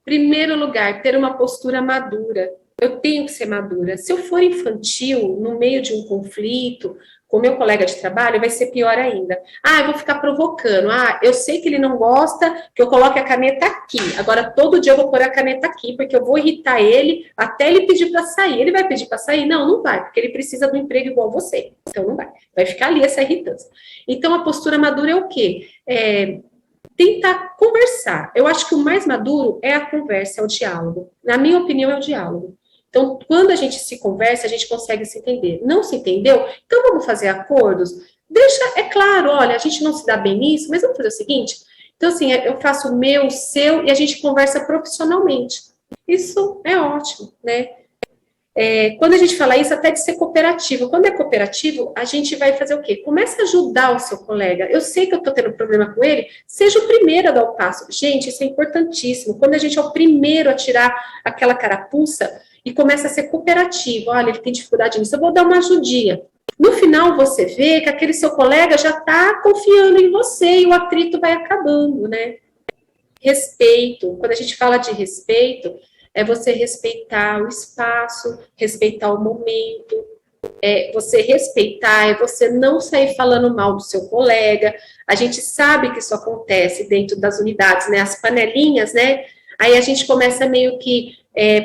Primeiro lugar, ter uma postura madura. Eu tenho que ser madura. Se eu for infantil, no meio de um conflito, com o meu colega de trabalho, vai ser pior ainda. Ah, eu vou ficar provocando. Ah, eu sei que ele não gosta que eu coloque a caneta aqui. Agora, todo dia eu vou pôr a caneta aqui, porque eu vou irritar ele até ele pedir para sair. Ele vai pedir para sair? Não, não vai, porque ele precisa do emprego igual você. Então, não vai. Vai ficar ali essa irritância. Então, a postura madura é o quê? Tentar conversar. Eu acho que o mais maduro é a conversa, é o diálogo. Na minha opinião, é o diálogo. Então, quando a gente se conversa, a gente consegue se entender. Não se entendeu? Então, vamos fazer acordos? Deixa, é claro, olha, a gente não se dá bem nisso, mas vamos fazer o seguinte? Então, assim, eu faço o meu, o seu, e a gente conversa profissionalmente. Isso é ótimo, né? Quando a gente fala isso, até de ser cooperativo. Quando é cooperativo, a gente vai fazer o quê? Começa a ajudar o seu colega. Eu sei que eu estou tendo problema com ele, seja o primeiro a dar o passo. Gente, isso é importantíssimo. Quando a gente é o primeiro a tirar aquela carapuça e começa a ser cooperativo, olha, ele tem dificuldade nisso, eu vou dar uma ajudinha. No final, você vê que aquele seu colega já está confiando em você e o atrito vai acabando, né? respeito. Quando a gente fala de respeito, é você respeitar o espaço, respeitar o momento, você respeitar, é você não sair falando mal do seu colega. A gente sabe que isso acontece dentro das unidades, né? As panelinhas, né? Aí a gente começa meio que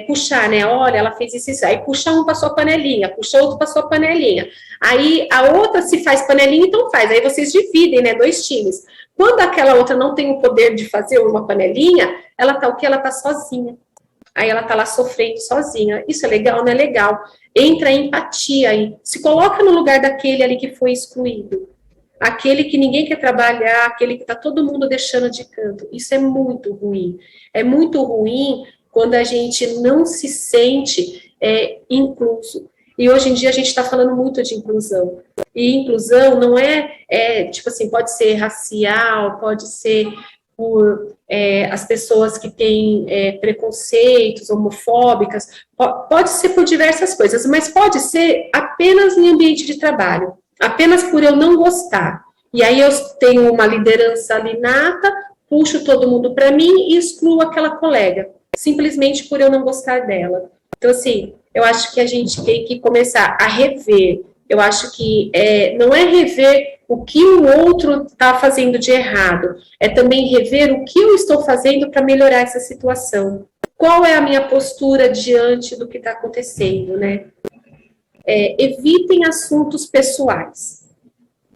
puxar, né? Olha, ela fez isso. Aí puxa um para sua panelinha, puxa outro para sua panelinha. Aí a outra se faz panelinha, então faz. Aí vocês dividem, né? 2 times. Quando aquela outra não tem o poder de fazer uma panelinha, ela tá o quê? Ela tá sozinha. Aí ela tá lá sofrendo sozinha. Isso é legal, não é legal? Entra a empatia aí. Se coloca no lugar daquele ali que foi excluído. Aquele que ninguém quer trabalhar, aquele que tá todo mundo deixando de canto. Isso é muito ruim. É muito ruim quando a gente não se sente incluso. E hoje em dia a gente está falando muito de inclusão. E inclusão não tipo assim, pode ser racial, pode ser por as pessoas que têm preconceitos, homofóbicas, pode ser por diversas coisas, mas pode ser apenas em ambiente de trabalho, apenas por eu não gostar. E aí eu tenho uma liderança ali nata, puxo todo mundo para mim e excluo aquela colega, simplesmente por eu não gostar dela. Então, assim, eu acho que a gente tem que começar a rever. Eu acho que não é rever o que o outro está fazendo de errado, é também rever o que eu estou fazendo para melhorar essa situação. Qual é a minha postura diante do que está acontecendo, né? Evitem assuntos pessoais.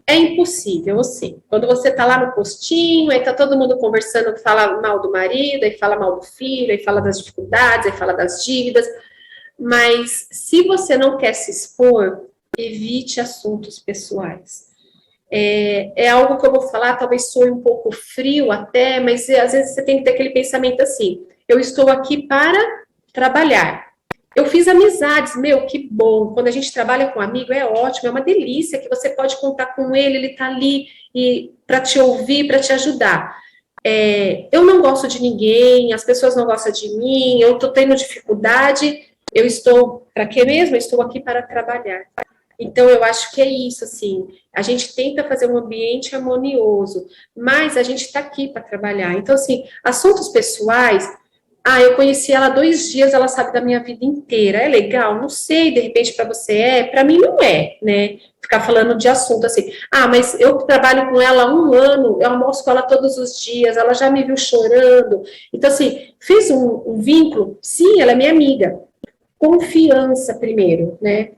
É impossível, assim. Quando você está lá no postinho, aí está todo mundo conversando, fala mal do marido, aí fala mal do filho, aí fala das dificuldades, aí fala das dívidas. Mas se você não quer se expor, evite assuntos pessoais. É algo que eu vou falar, talvez soe um pouco frio até, mas às vezes você tem que ter aquele pensamento assim, eu estou aqui para trabalhar. Eu fiz amizades, que bom, quando a gente trabalha com um amigo é ótimo, é uma delícia, que você pode contar com ele está ali para te ouvir, para te ajudar. Eu não gosto de ninguém, as pessoas não gostam de mim, eu estou tendo dificuldade, eu estou, para quê mesmo? Eu estou aqui para trabalhar. Então, eu acho que é isso, assim, a gente tenta fazer um ambiente harmonioso, mas a gente está aqui para trabalhar. Então, assim, assuntos pessoais, eu conheci ela há 2 dias, ela sabe da minha vida inteira, é legal? Não sei, de repente para você para mim não né? Ficar falando de assunto assim, mas eu trabalho com ela há 1 ano, eu almoço com ela todos os dias, ela já me viu chorando. Então, assim, fiz um vínculo, sim, ela é minha amiga. Confiança primeiro, né?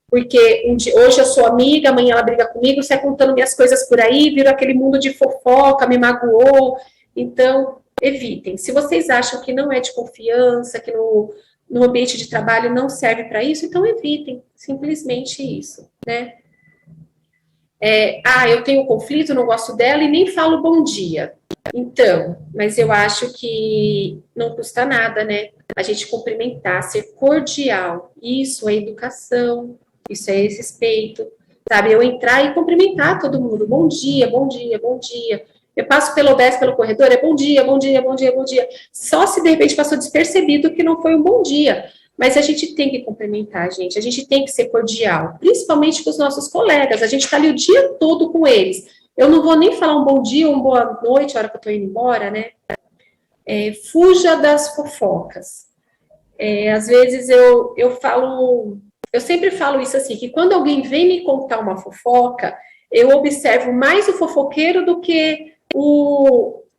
Porque hoje eu sou amiga, amanhã ela briga comigo, sai contando minhas coisas por aí, vira aquele mundo de fofoca, me magoou. Então, evitem. Se vocês acham que não é de confiança, que no ambiente de trabalho não serve para isso, então evitem. Simplesmente isso, né? Eu tenho conflito, não gosto dela e nem falo bom dia. Então, mas eu acho que não custa nada, né? A gente cumprimentar, ser cordial. Isso é educação, isso é respeito, sabe? Eu entrar e cumprimentar todo mundo. Bom dia, bom dia, bom dia. Eu passo pelo ODS, pelo corredor, bom dia, bom dia, bom dia, bom dia. Só se de repente passou despercebido que não foi um bom dia. Mas a gente tem que cumprimentar, gente. A gente tem que ser cordial, principalmente com os nossos colegas. A gente está ali o dia todo com eles. Eu não vou nem falar um bom dia ou uma boa noite, a hora que eu estou indo embora, né? Fuja das fofocas. Às vezes eu falo, eu sempre falo isso assim, que quando alguém vem me contar uma fofoca, eu observo mais o fofoqueiro do que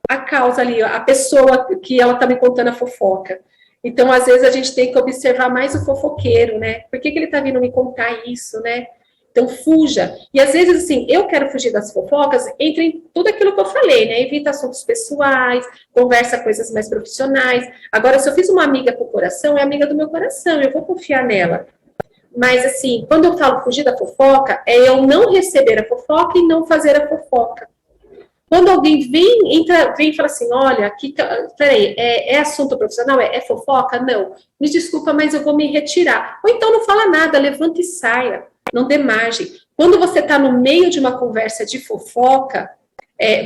a causa ali, a pessoa que ela está me contando a fofoca. Então, às vezes, a gente tem que observar mais o fofoqueiro, né? Por que ele está vindo me contar isso, né? Então, fuja. E, às vezes, assim, eu quero fugir das fofocas, entra em tudo aquilo que eu falei, né? Evita assuntos pessoais, conversa coisas mais profissionais. Agora, se eu fiz uma amiga pro coração, é amiga do meu coração, eu vou confiar nela. Mas, assim, quando eu falo fugir da fofoca, é eu não receber a fofoca e não fazer a fofoca. Quando alguém vem e fala assim, olha, aqui, peraí, é assunto profissional? É fofoca? Não. Me desculpa, mas eu vou me retirar. Ou então não fala nada, levanta e saia. Não dê margem. Quando você está no meio de uma conversa de fofoca,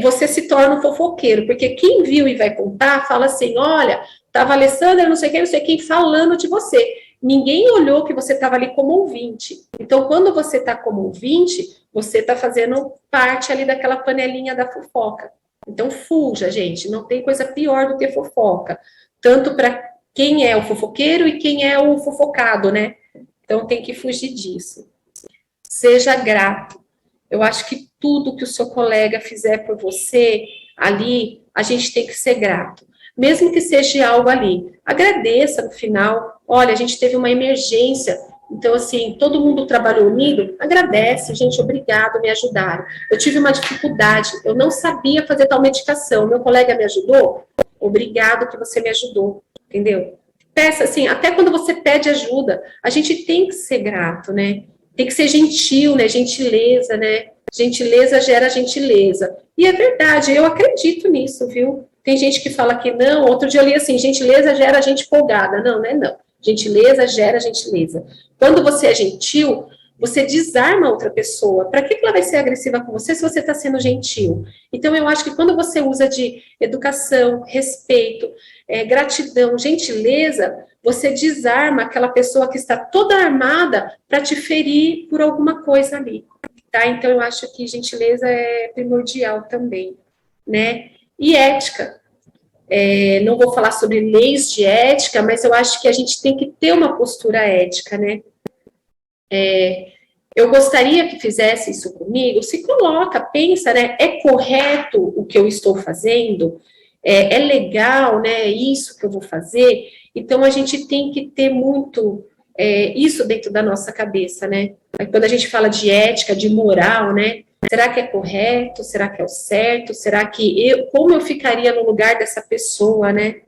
você se torna um fofoqueiro, porque quem viu e vai contar, fala assim, olha, estava a Alessandra, não sei quem falando de você. Ninguém olhou que você estava ali como ouvinte. Então, quando você está como ouvinte, você está fazendo parte ali daquela panelinha da fofoca. Então, fuja, gente, não tem coisa pior do que fofoca, tanto para quem é o fofoqueiro e quem é o fofocado, né? Então, tem que fugir disso. Seja grato. Eu acho que tudo que o seu colega fizer por você, ali, a gente tem que ser grato. Mesmo que seja algo ali, agradeça no final. Olha, a gente teve uma emergência, então, assim, todo mundo trabalhou unido, agradece, gente, obrigado, me ajudaram. Eu tive uma dificuldade, eu não sabia fazer tal medicação, meu colega me ajudou, obrigado que você me ajudou, entendeu? Peça, assim, até quando você pede ajuda, a gente tem que ser grato, né? Tem que ser gentil, né? Gentileza, né? Gentileza gera gentileza. E é verdade, eu acredito nisso, viu? Tem gente que fala que não, outro dia eu li assim, gentileza gera gente folgada. Não, né? Não. Gentileza gera gentileza. Quando você é gentil, você desarma outra pessoa. Para que ela vai ser agressiva com você se você está sendo gentil? Então, eu acho que quando você usa de educação, respeito, gratidão, gentileza, você desarma aquela pessoa que está toda armada para te ferir por alguma coisa ali. Tá? Então, eu acho que gentileza é primordial também, né? E ética. Não vou falar sobre leis de ética, mas eu acho que a gente tem que ter uma postura ética, né? Eu gostaria que fizesse isso comigo, se coloca, pensa, né? É correto o que eu estou fazendo? É legal, né? Isso que eu vou fazer? Então, a gente tem que ter muito isso dentro da nossa cabeça, né? Quando a gente fala de ética, de moral, né? Será que é correto? Será que é o certo? Será que como eu ficaria no lugar dessa pessoa, né?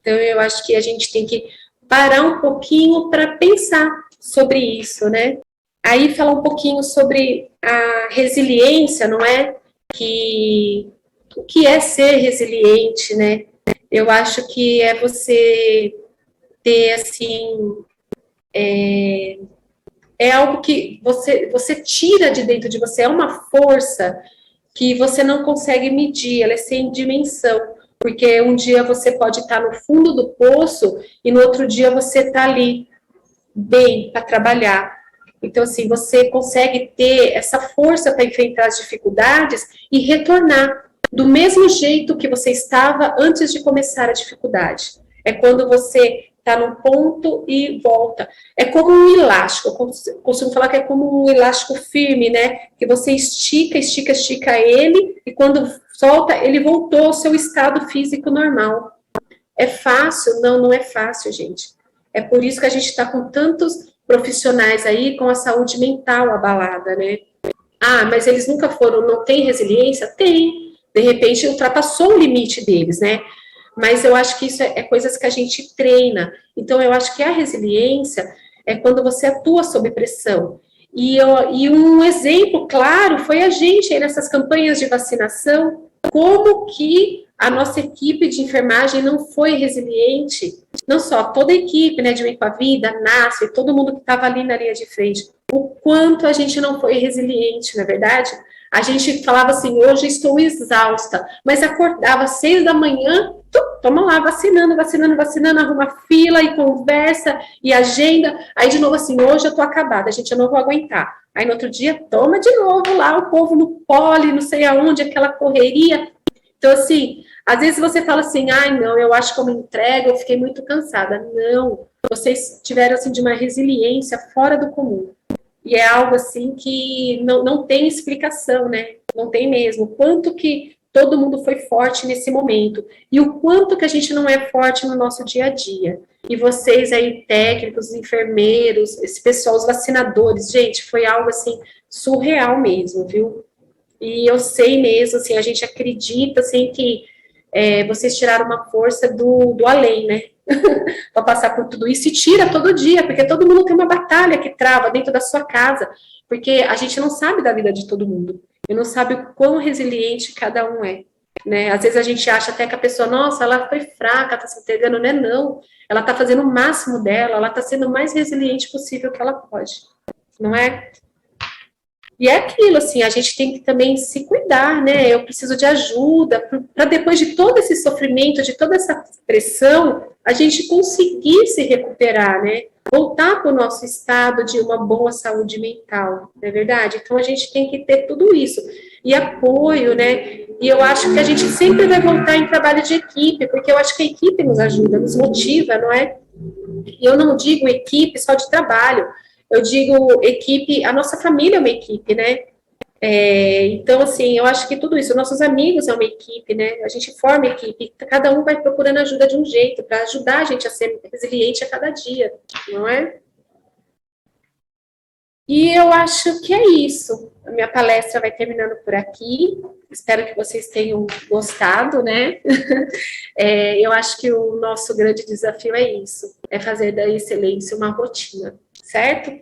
Então, eu acho que a gente tem que parar um pouquinho para pensar sobre isso, né? Aí, falar um pouquinho sobre a resiliência, não é? O que é ser resiliente, né? Eu acho que é você ter, assim, algo que você tira de dentro de você, é uma força que você não consegue medir, ela é sem dimensão, porque um dia você pode estar no fundo do poço e no outro dia você está ali, bem, para trabalhar. Então, assim, você consegue ter essa força para enfrentar as dificuldades e retornar do mesmo jeito que você estava antes de começar a dificuldade. É quando você está num ponto e volta. É como um elástico, eu costumo falar que é como um elástico firme, né? Que você estica, estica, estica ele, e quando solta, ele voltou ao seu estado físico normal. É fácil? Não, não é fácil, gente. É por isso que a gente está com tantos profissionais aí com a saúde mental abalada, né? Ah, mas eles nunca foram, não tem resiliência? Tem. De repente, ultrapassou o limite deles, né? Mas eu acho que isso é coisas que a gente treina. Então, eu acho que a resiliência é quando você atua sob pressão. E um exemplo claro foi a gente aí nessas campanhas de vacinação, como que a nossa equipe de enfermagem não foi resiliente, não só toda a equipe, né, de Uma Com a Vida, NASF, todo mundo que estava ali na linha de frente, o quanto a gente não foi resiliente, na verdade. A gente falava assim, hoje estou exausta, mas acordava às 6 da manhã, toma lá, vacinando, arruma fila e conversa e agenda, aí de novo assim, hoje eu tô acabada, gente, eu não vou aguentar. Aí no outro dia, toma de novo lá, o povo no pole, não sei aonde, aquela correria. Então assim, às vezes você fala assim, ai não, eu acho que eu me entrego, eu fiquei muito cansada. Não, vocês tiveram assim de uma resiliência fora do comum. E é algo assim que não tem explicação, né? Não tem mesmo. Quanto que todo mundo foi forte nesse momento. E o quanto que a gente não é forte no nosso dia a dia. E vocês aí, técnicos, enfermeiros, esse pessoal, os vacinadores, gente, foi algo assim, surreal mesmo, viu? E eu sei mesmo, assim, a gente acredita, assim, que vocês tiraram uma força do além, né? Para passar por tudo isso, e tira todo dia, porque todo mundo tem uma batalha que trava dentro da sua casa, porque a gente não sabe da vida de todo mundo, e não sabe o quão resiliente cada um é, né? Às vezes a gente acha até que a pessoa, nossa, ela foi fraca, tá se entregando, né? Não, ela tá fazendo o máximo dela, ela tá sendo o mais resiliente possível que ela pode, não é? E é aquilo, assim, a gente tem que também se cuidar, né? Eu preciso de ajuda, para depois de todo esse sofrimento, de toda essa pressão, a gente conseguir se recuperar, né? voltar para o nosso estado de uma boa saúde mental, não é verdade? Então, a gente tem que ter tudo isso. E apoio, né? E eu acho que a gente sempre vai voltar em trabalho de equipe, porque eu acho que a equipe nos ajuda, nos motiva, não é? E eu não digo equipe só de trabalho, eu digo equipe, a nossa família é uma equipe, né? Então, assim, eu acho que tudo isso, nossos amigos é uma equipe, né? A gente forma equipe, cada um vai procurando ajuda de um jeito, para ajudar a gente a ser resiliente a cada dia, não é? E eu acho que é isso. A minha palestra vai terminando por aqui. Espero que vocês tenham gostado, né? Eu acho que o nosso grande desafio é isso, é fazer da excelência uma rotina, certo?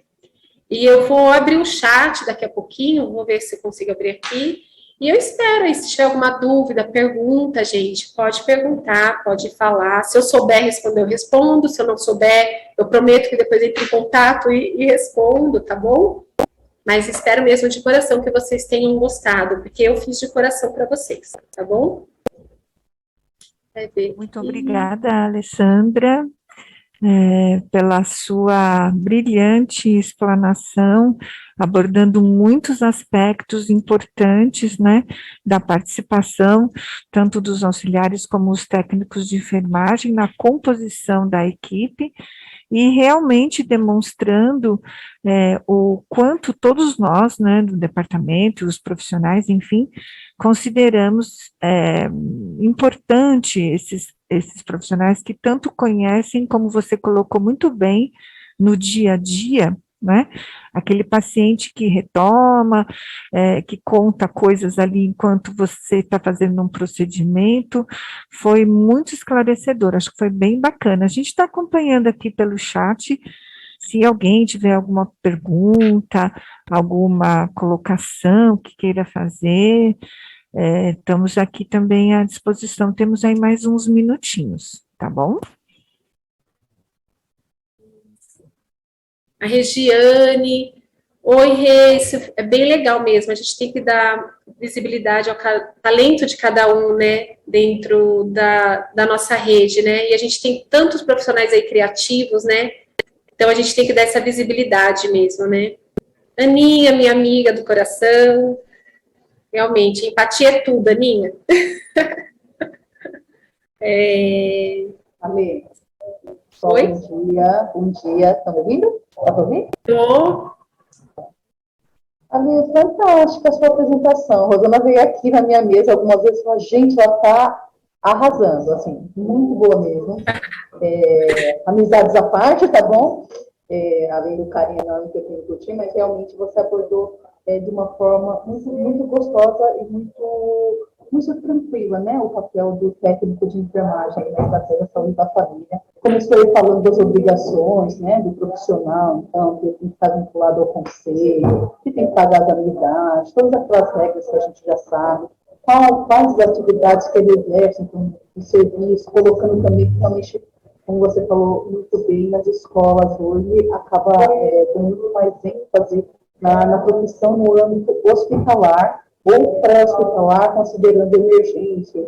E eu vou abrir o chat daqui a pouquinho, vou ver se eu consigo abrir aqui. E eu espero aí, se tiver alguma dúvida, pergunta, gente, pode perguntar, pode falar. Se eu souber responder, eu respondo. Se eu não souber, eu prometo que depois entre em contato e respondo, tá bom? Mas espero mesmo de coração que vocês tenham gostado, porque eu fiz de coração para vocês, tá bom? Muito obrigada, Alessandra, pela sua brilhante explanação, abordando muitos aspectos importantes, né, da participação, tanto dos auxiliares como os técnicos de enfermagem na composição da equipe, e realmente demonstrando o quanto todos nós, né, do departamento, os profissionais, enfim, consideramos importante esses profissionais que tanto conhecem, como você colocou muito bem, no dia a dia, né? Aquele paciente que retoma, que conta coisas ali enquanto você está fazendo um procedimento, foi muito esclarecedor, acho que foi bem bacana. A gente está acompanhando aqui pelo chat, se alguém tiver alguma pergunta, alguma colocação que queira fazer, estamos aqui também à disposição, temos aí mais uns minutinhos, tá bom? A Regiane, oi, Rê, isso é bem legal mesmo, a gente tem que dar visibilidade ao talento de cada um, né, dentro da nossa rede, né, e a gente tem tantos profissionais aí criativos, né, então a gente tem que dar essa visibilidade mesmo, né. Aninha, minha amiga do coração, realmente, empatia é tudo, Aninha. Amém. Oi? Bom dia, estão me ouvindo? Está para ouvir? Tô. Amém, fantástica a sua apresentação. A Rosana veio aqui na minha mesa algumas vezes e falou, gente, ela está arrasando, assim, muito boa mesmo. Amizades à parte, tá bom? Além do carinho enorme que eu tenho por ti, mas realmente você abordou de uma forma muito, muito gostosa e muito tranquila, né? O papel do técnico de enfermagem na estratégia da saúde da família. Começou falando das obrigações, né? Do profissional, então, que tem que estar vinculado ao conselho, que tem que pagar as anuidades, todas aquelas regras que a gente já sabe. Quais as atividades que ele exerce então, no serviço, colocando também, realmente, como você falou muito bem, nas escolas hoje, acaba dando muito mais ênfase na profissão no âmbito hospitalar ou pré-hospitalar, considerando emergência,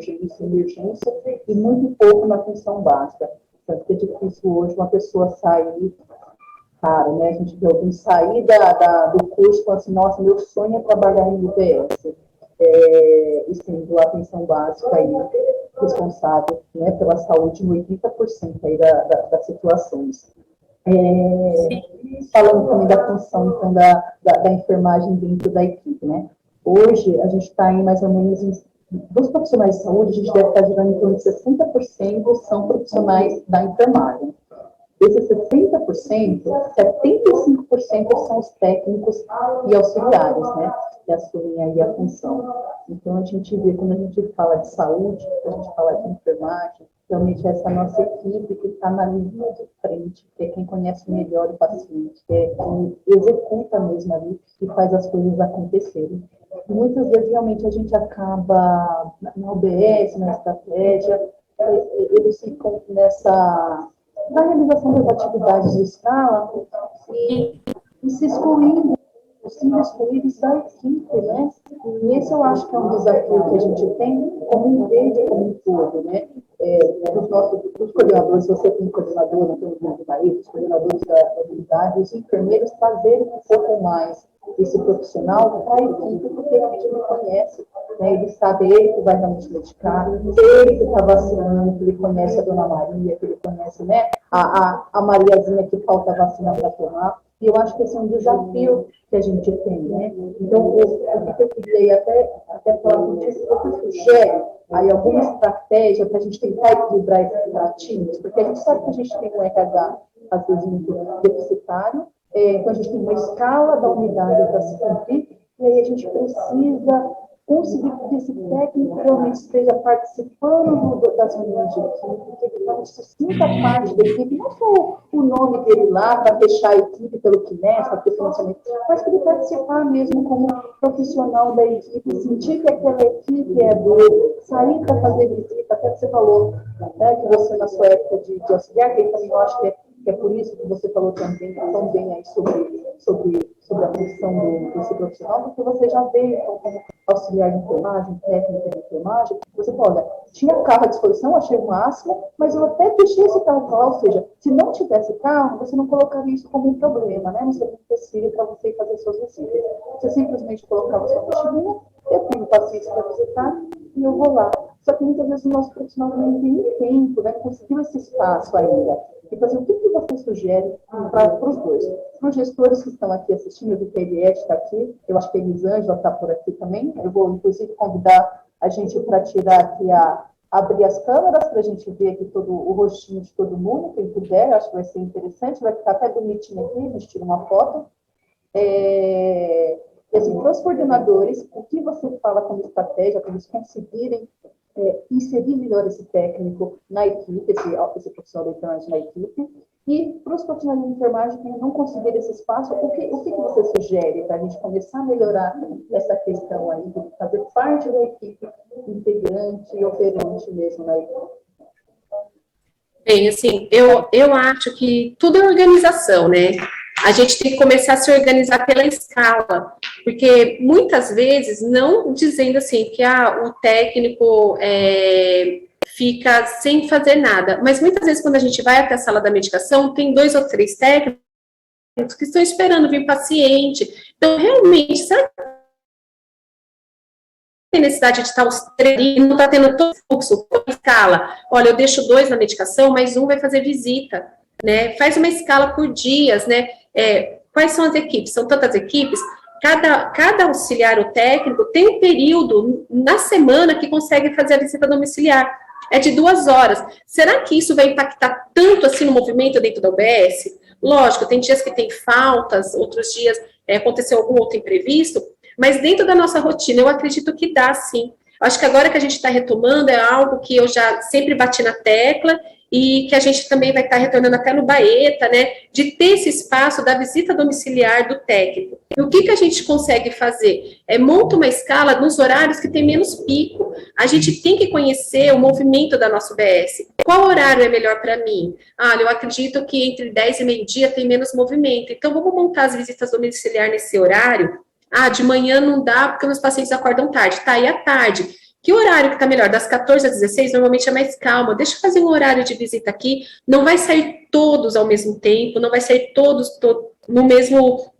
e muito pouco na atenção básica. Tanto que é difícil hoje uma pessoa sair, cara, né? A gente vê alguém sair do curso e falar assim, nossa, meu sonho é trabalhar em UBS. E sendo a atenção básica aí, responsável, né, pela saúde em 80% aí das situações. Falando também da função, então, da enfermagem dentro da equipe, né? Hoje, a gente está em mais ou menos, dos profissionais de saúde, a gente deve estar girando em torno de 60% são profissionais da enfermagem. Desses 60%, 75% são os técnicos e auxiliares, né? Que assumem aí a função. Então, a gente vê, quando a gente fala de saúde, quando a gente fala de enfermagem, realmente essa nossa equipe que está na linha de frente, que é quem conhece melhor o paciente, que é quem executa mesmo ali e faz as coisas acontecerem. E muitas vezes, realmente, a gente acaba na OBS, na estratégia, eles ficam na realização das atividades de escala e se excluindo da equipe, né? E esse eu acho que é um desafio que a gente tem como um rede, como um todo, né? dos coordenadores, se você tem coordenador, não tem um grupo daí, os coordenadores da unidade, os enfermeiros trazerem um pouco mais esse profissional para a equipe, porque a gente não conhece, né? Ele sabe, ele que vai realmente medicar, ele que está vacinando, que ele conhece a Dona Maria, que ele conhece, né, a Mariazinha que falta vacina para tomar. E eu acho que esse é um desafio que a gente tem, né? Então, o que eu queria até falar com você, se você sugere aí alguma estratégia para a gente tentar equilibrar esses pratinhos, porque a gente sabe que a gente tem um RH, às vezes, muito deficitário, então a gente tem uma escala da unidade para se cumprir, e aí a gente precisa conseguir que esse técnico realmente esteja participando das reuniões de equipe, que ele realmente se sinta parte da equipe, não só o nome dele lá para fechar a equipe pelo Kines, para ter financiamento, mas que ele participar mesmo como profissional da equipe, sentir que aquela equipe é dele, sair para fazer visita, até que você falou, né, que você na sua época de auxiliar, que também eu acho que é por isso que você falou também tão bem aí sobre a função desse profissional, porque você já veio então, como auxiliar de enfermagem, técnica de enfermagem, você fala, olha, tinha carro à disposição, achei o máximo, mas eu até deixei esse carro para lá, ou seja, se não tivesse carro, você não colocaria isso como um problema, né? Não seria um empecilho para você fazer suas visitas. Você simplesmente colocava sua mochilinha, eu tenho pacientes para visitar e eu vou lá. Só que muitas vezes o nosso profissional não tem tempo, né? Conseguiu esse espaço ainda. Então, assim, o que você sugere para os dois? Para os gestores que estão aqui assistindo, eu vi que a Eliette está aqui, eu acho que a Elisângela está por aqui também. Eu vou, inclusive, convidar a gente para tirar aqui abrir as câmeras para a gente ver aqui todo o rostinho de todo mundo, quem puder, eu acho que vai ser interessante, vai ficar até bonitinho aqui, a gente tira uma foto. E assim, para os coordenadores, o que você fala como estratégia para eles conseguirem inserir melhor esse técnico na equipe, esse profissional da enfermagem na equipe, e para os profissionais de enfermagem que não conseguirem esse espaço, o que você sugere para a gente começar a melhorar essa questão aí, de fazer parte da equipe integrante e operante mesmo na equipe? Bem, assim, eu acho que tudo é organização, né? A gente tem que começar a se organizar pela escala, porque muitas vezes, não dizendo assim que o técnico fica sem fazer nada, mas muitas vezes quando a gente vai até a sala da medicação, tem 2 ou 3 técnicos que estão esperando vir paciente. Então, realmente, sabe, tem necessidade de estar os 3 e não está tendo todo o fluxo, escala. Olha, eu deixo 2 na medicação, mas um vai fazer visita, né? Faz uma escala por dias, né? Quais são as equipes? São tantas equipes. Cada auxiliar ou técnico tem um período na semana que consegue fazer a visita domiciliar. É de 2 horas. Será que isso vai impactar tanto assim no movimento dentro da UBS? Lógico, tem dias que tem faltas, outros dias aconteceu algum outro imprevisto, mas dentro da nossa rotina, eu acredito que dá, sim. Acho que agora que a gente está retomando, é algo que eu já sempre bati na tecla, e que a gente também vai estar retornando até no Baeta, né, de ter esse espaço da visita domiciliar do técnico. E o que a gente consegue fazer? Monta uma escala nos horários que tem menos pico. A gente tem que conhecer o movimento da nossa UBS. Qual horário é melhor para mim? Eu acredito que entre 10 e meio-dia tem menos movimento. Então, vamos montar as visitas domiciliares nesse horário. De manhã não dá porque meus pacientes acordam tarde. Tá, e à tarde? Que horário que está melhor? Das 14 às 16, normalmente é mais calma. Deixa eu fazer um horário de visita aqui. Não vai sair todos ao mesmo tempo, não vai sair todos no mesmo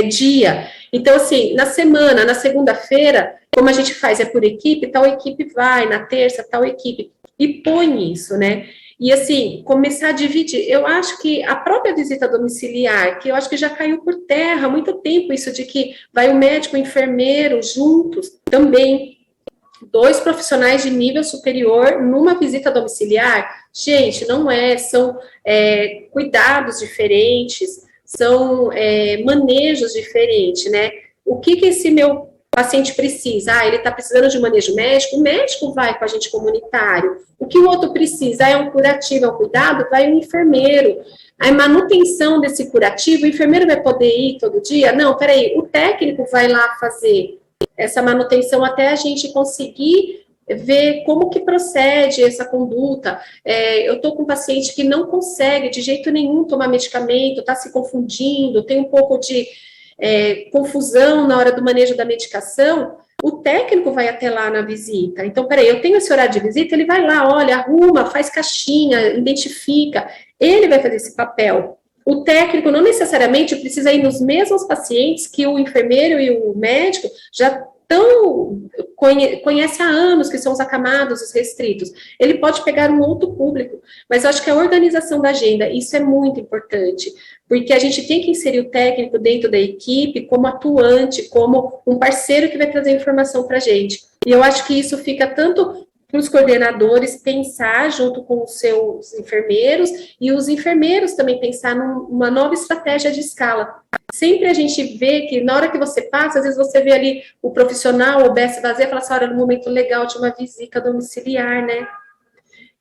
dia. Então, assim, na semana, na segunda-feira, como a gente faz por equipe, tal equipe vai, na terça, tal equipe. E põe isso, né? E, assim, começar a dividir. Eu acho que a própria visita domiciliar, que eu acho que já caiu por terra há muito tempo, isso de que vai o médico e o enfermeiro juntos, também. 2 profissionais de nível superior numa visita domiciliar, gente, não são cuidados diferentes, são manejos diferentes, né? O que esse meu paciente precisa? Ele está precisando de manejo médico, o médico vai com a gente comunitário. O que o outro precisa? É um curativo, é um cuidado? Vai o enfermeiro. A manutenção desse curativo, o enfermeiro vai poder ir todo dia? Não, peraí, o técnico vai lá fazer essa manutenção até a gente conseguir ver como que procede essa conduta. Eu estou com um paciente que não consegue de jeito nenhum tomar medicamento, está se confundindo, tem um pouco de confusão na hora do manejo da medicação. o técnico vai até lá na visita. Então, peraí, eu tenho esse horário de visita, ele vai lá, olha, arruma, faz caixinha, identifica. Ele vai fazer esse papel. O técnico não necessariamente precisa ir nos mesmos pacientes que o enfermeiro e o médico já conhece há anos, que são os acamados, os restritos. Ele pode pegar um outro público, mas eu acho que a organização da agenda, isso é muito importante, porque a gente tem que inserir o técnico dentro da equipe como atuante, como um parceiro que vai trazer informação para a gente. E eu acho que isso fica tanto para os coordenadores pensar junto com os seus enfermeiros, e os enfermeiros também pensar numa nova estratégia de escala. Sempre a gente vê que na hora que você passa, às vezes você vê ali o profissional, o OBS vazio, e fala assim, olha, no momento legal de uma visita domiciliar, né?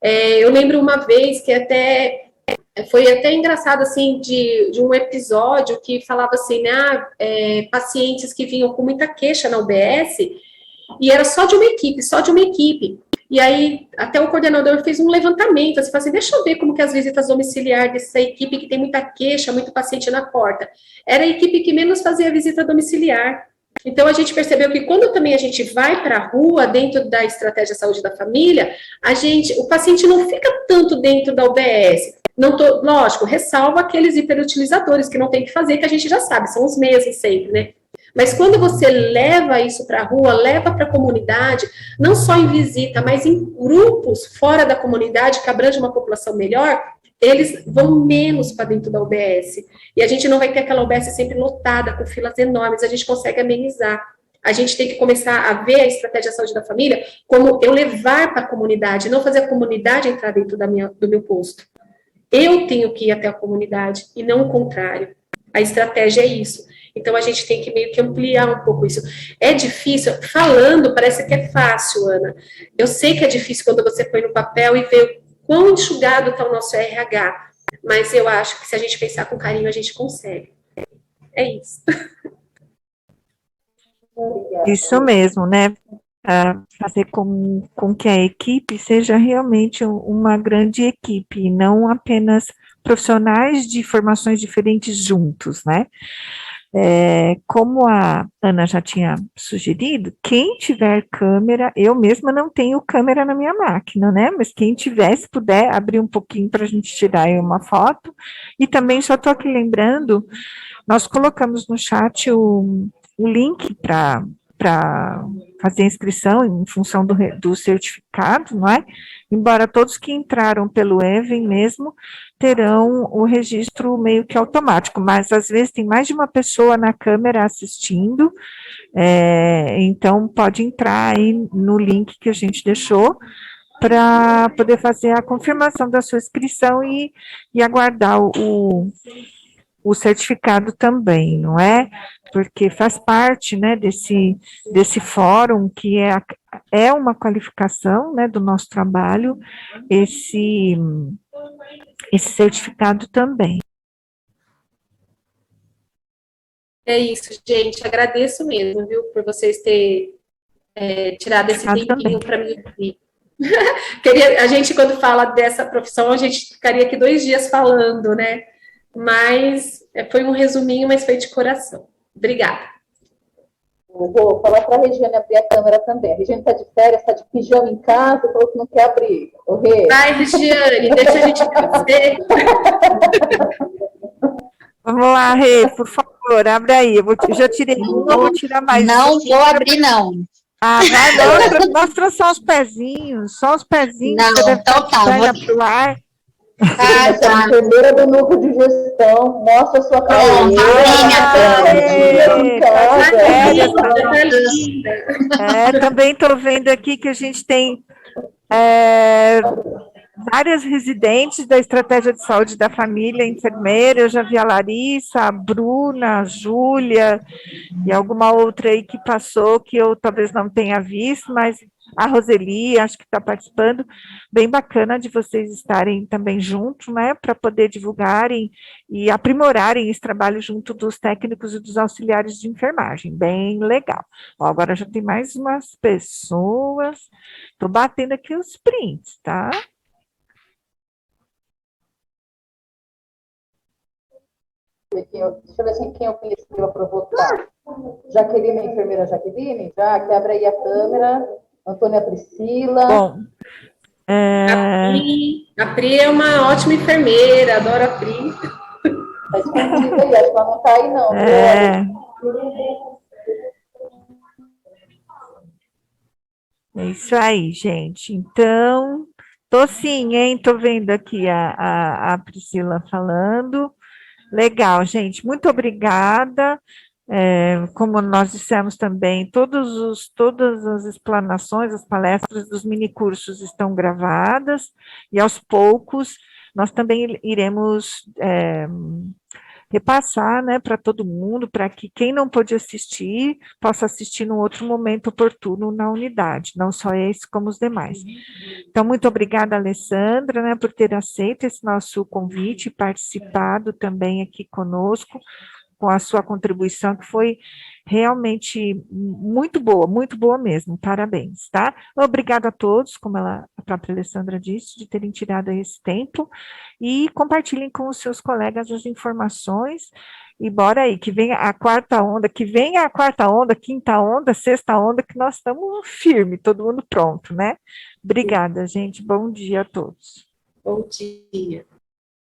Eu lembro uma vez que foi até engraçado, assim, de um episódio que falava assim, né, pacientes que vinham com muita queixa na UBS, e era só de uma equipe, só de uma equipe. E aí, até o coordenador fez um levantamento, assim, falou assim, deixa eu ver como que as visitas domiciliares dessa equipe que tem muita queixa, muito paciente na porta. Era a equipe que menos fazia visita domiciliar. Então, a gente percebeu que quando também a gente vai para a rua, dentro da estratégia de saúde da família, o paciente não fica tanto dentro da UBS. Lógico, ressalva aqueles hiperutilizadores que não tem que fazer, que a gente já sabe, são os mesmos sempre, né? Mas quando você leva isso para a rua, leva para a comunidade, não só em visita, mas em grupos fora da comunidade, que abrange uma população melhor, eles vão menos para dentro da UBS. E a gente não vai ter aquela UBS sempre lotada, com filas enormes, a gente consegue amenizar. A gente tem que começar a ver a estratégia de saúde da família como eu levar para a comunidade, não fazer a comunidade entrar dentro do meu posto. Eu tenho que ir até a comunidade, e não o contrário. A estratégia é isso. Então, a gente tem que meio que ampliar um pouco isso. É difícil, falando, parece que é fácil, Ana. Eu sei que é difícil quando você põe no papel e vê quão enxugado está o nosso RH, mas eu acho que se a gente pensar com carinho, a gente consegue. É isso. Isso mesmo, né? Fazer com que a equipe seja realmente uma grande equipe, e não apenas profissionais de formações diferentes juntos, né? Como a Ana já tinha sugerido, quem tiver câmera, eu mesma não tenho câmera na minha máquina, né? Mas quem tiver, se puder, abrir um pouquinho para a gente tirar aí uma foto. E também, só estou aqui lembrando, nós colocamos no chat o link para fazer a inscrição em função do certificado, não é? Embora todos que entraram pelo Even mesmo terão o registro meio que automático, mas às vezes tem mais de uma pessoa na câmera assistindo, então pode entrar aí no link que a gente deixou para poder fazer a confirmação da sua inscrição e aguardar o certificado também, não é? Porque faz parte, né, desse fórum, que é uma qualificação, né, do nosso trabalho, esse certificado também. É isso, gente. Agradeço mesmo, viu, por vocês terem tirado esse tempinho para me ouvir. A gente, quando fala dessa profissão, a gente ficaria aqui 2 dias falando, né? Mas foi um resuminho, mas foi de coração. Obrigada. Vou falar para a Regiane abrir a câmera também. A Regiane está de férias, está de pijama em casa, falou que não quer abrir. Vai, Regiane, deixa a gente fazer. Vamos lá, Rê, por favor, abre aí. Eu já tirei um, vou tirar mais. Não vou abrir, não. Vai, mostra só os pezinhos, Não, você deve então tá. Pro ar. Tá. Enfermeira do núcleo de gestão, mostra a sua carreira. Também estou vendo aqui que a gente tem várias residentes da estratégia de saúde da família, enfermeira. Eu já vi a Larissa, a Bruna, a Júlia e alguma outra aí que passou que eu talvez não tenha visto, mas a Roseli, acho que está participando. Bem bacana de vocês estarem também juntos, né, para poder divulgarem e aprimorarem esse trabalho junto dos técnicos e dos auxiliares de enfermagem. Bem legal. Ó, agora já tem mais umas pessoas. Estou batendo aqui os prints, tá? Deixa eu ver quem eu conheço para votar. Jaqueline, a enfermeira Jaqueline, já, que abre aí a câmera. Antônia Priscila. Bom, A Pri é uma ótima enfermeira, adoro a Pri. Está escondida aí, acho que ela não está aí, não. É isso aí, gente. Então, tô sim, hein? Tô vendo aqui a Priscila falando. Legal, gente. Muito obrigada. Como nós dissemos também, todas as explanações, as palestras dos minicursos estão gravadas, e aos poucos nós também iremos repassar, né, para todo mundo, para que quem não pôde assistir, possa assistir num outro momento oportuno na unidade, não só esse, como os demais. Então, muito obrigada, Alessandra, né, por ter aceito esse nosso convite e participado também aqui conosco, com a sua contribuição, que foi realmente muito boa mesmo, parabéns, tá? Obrigada a todos, como a própria Alessandra disse, de terem tirado esse tempo, e compartilhem com os seus colegas as informações, e bora aí, que venha a quarta onda, quinta onda, sexta onda, que nós estamos firme, todo mundo pronto, né? Obrigada, gente, bom dia a todos. Bom dia.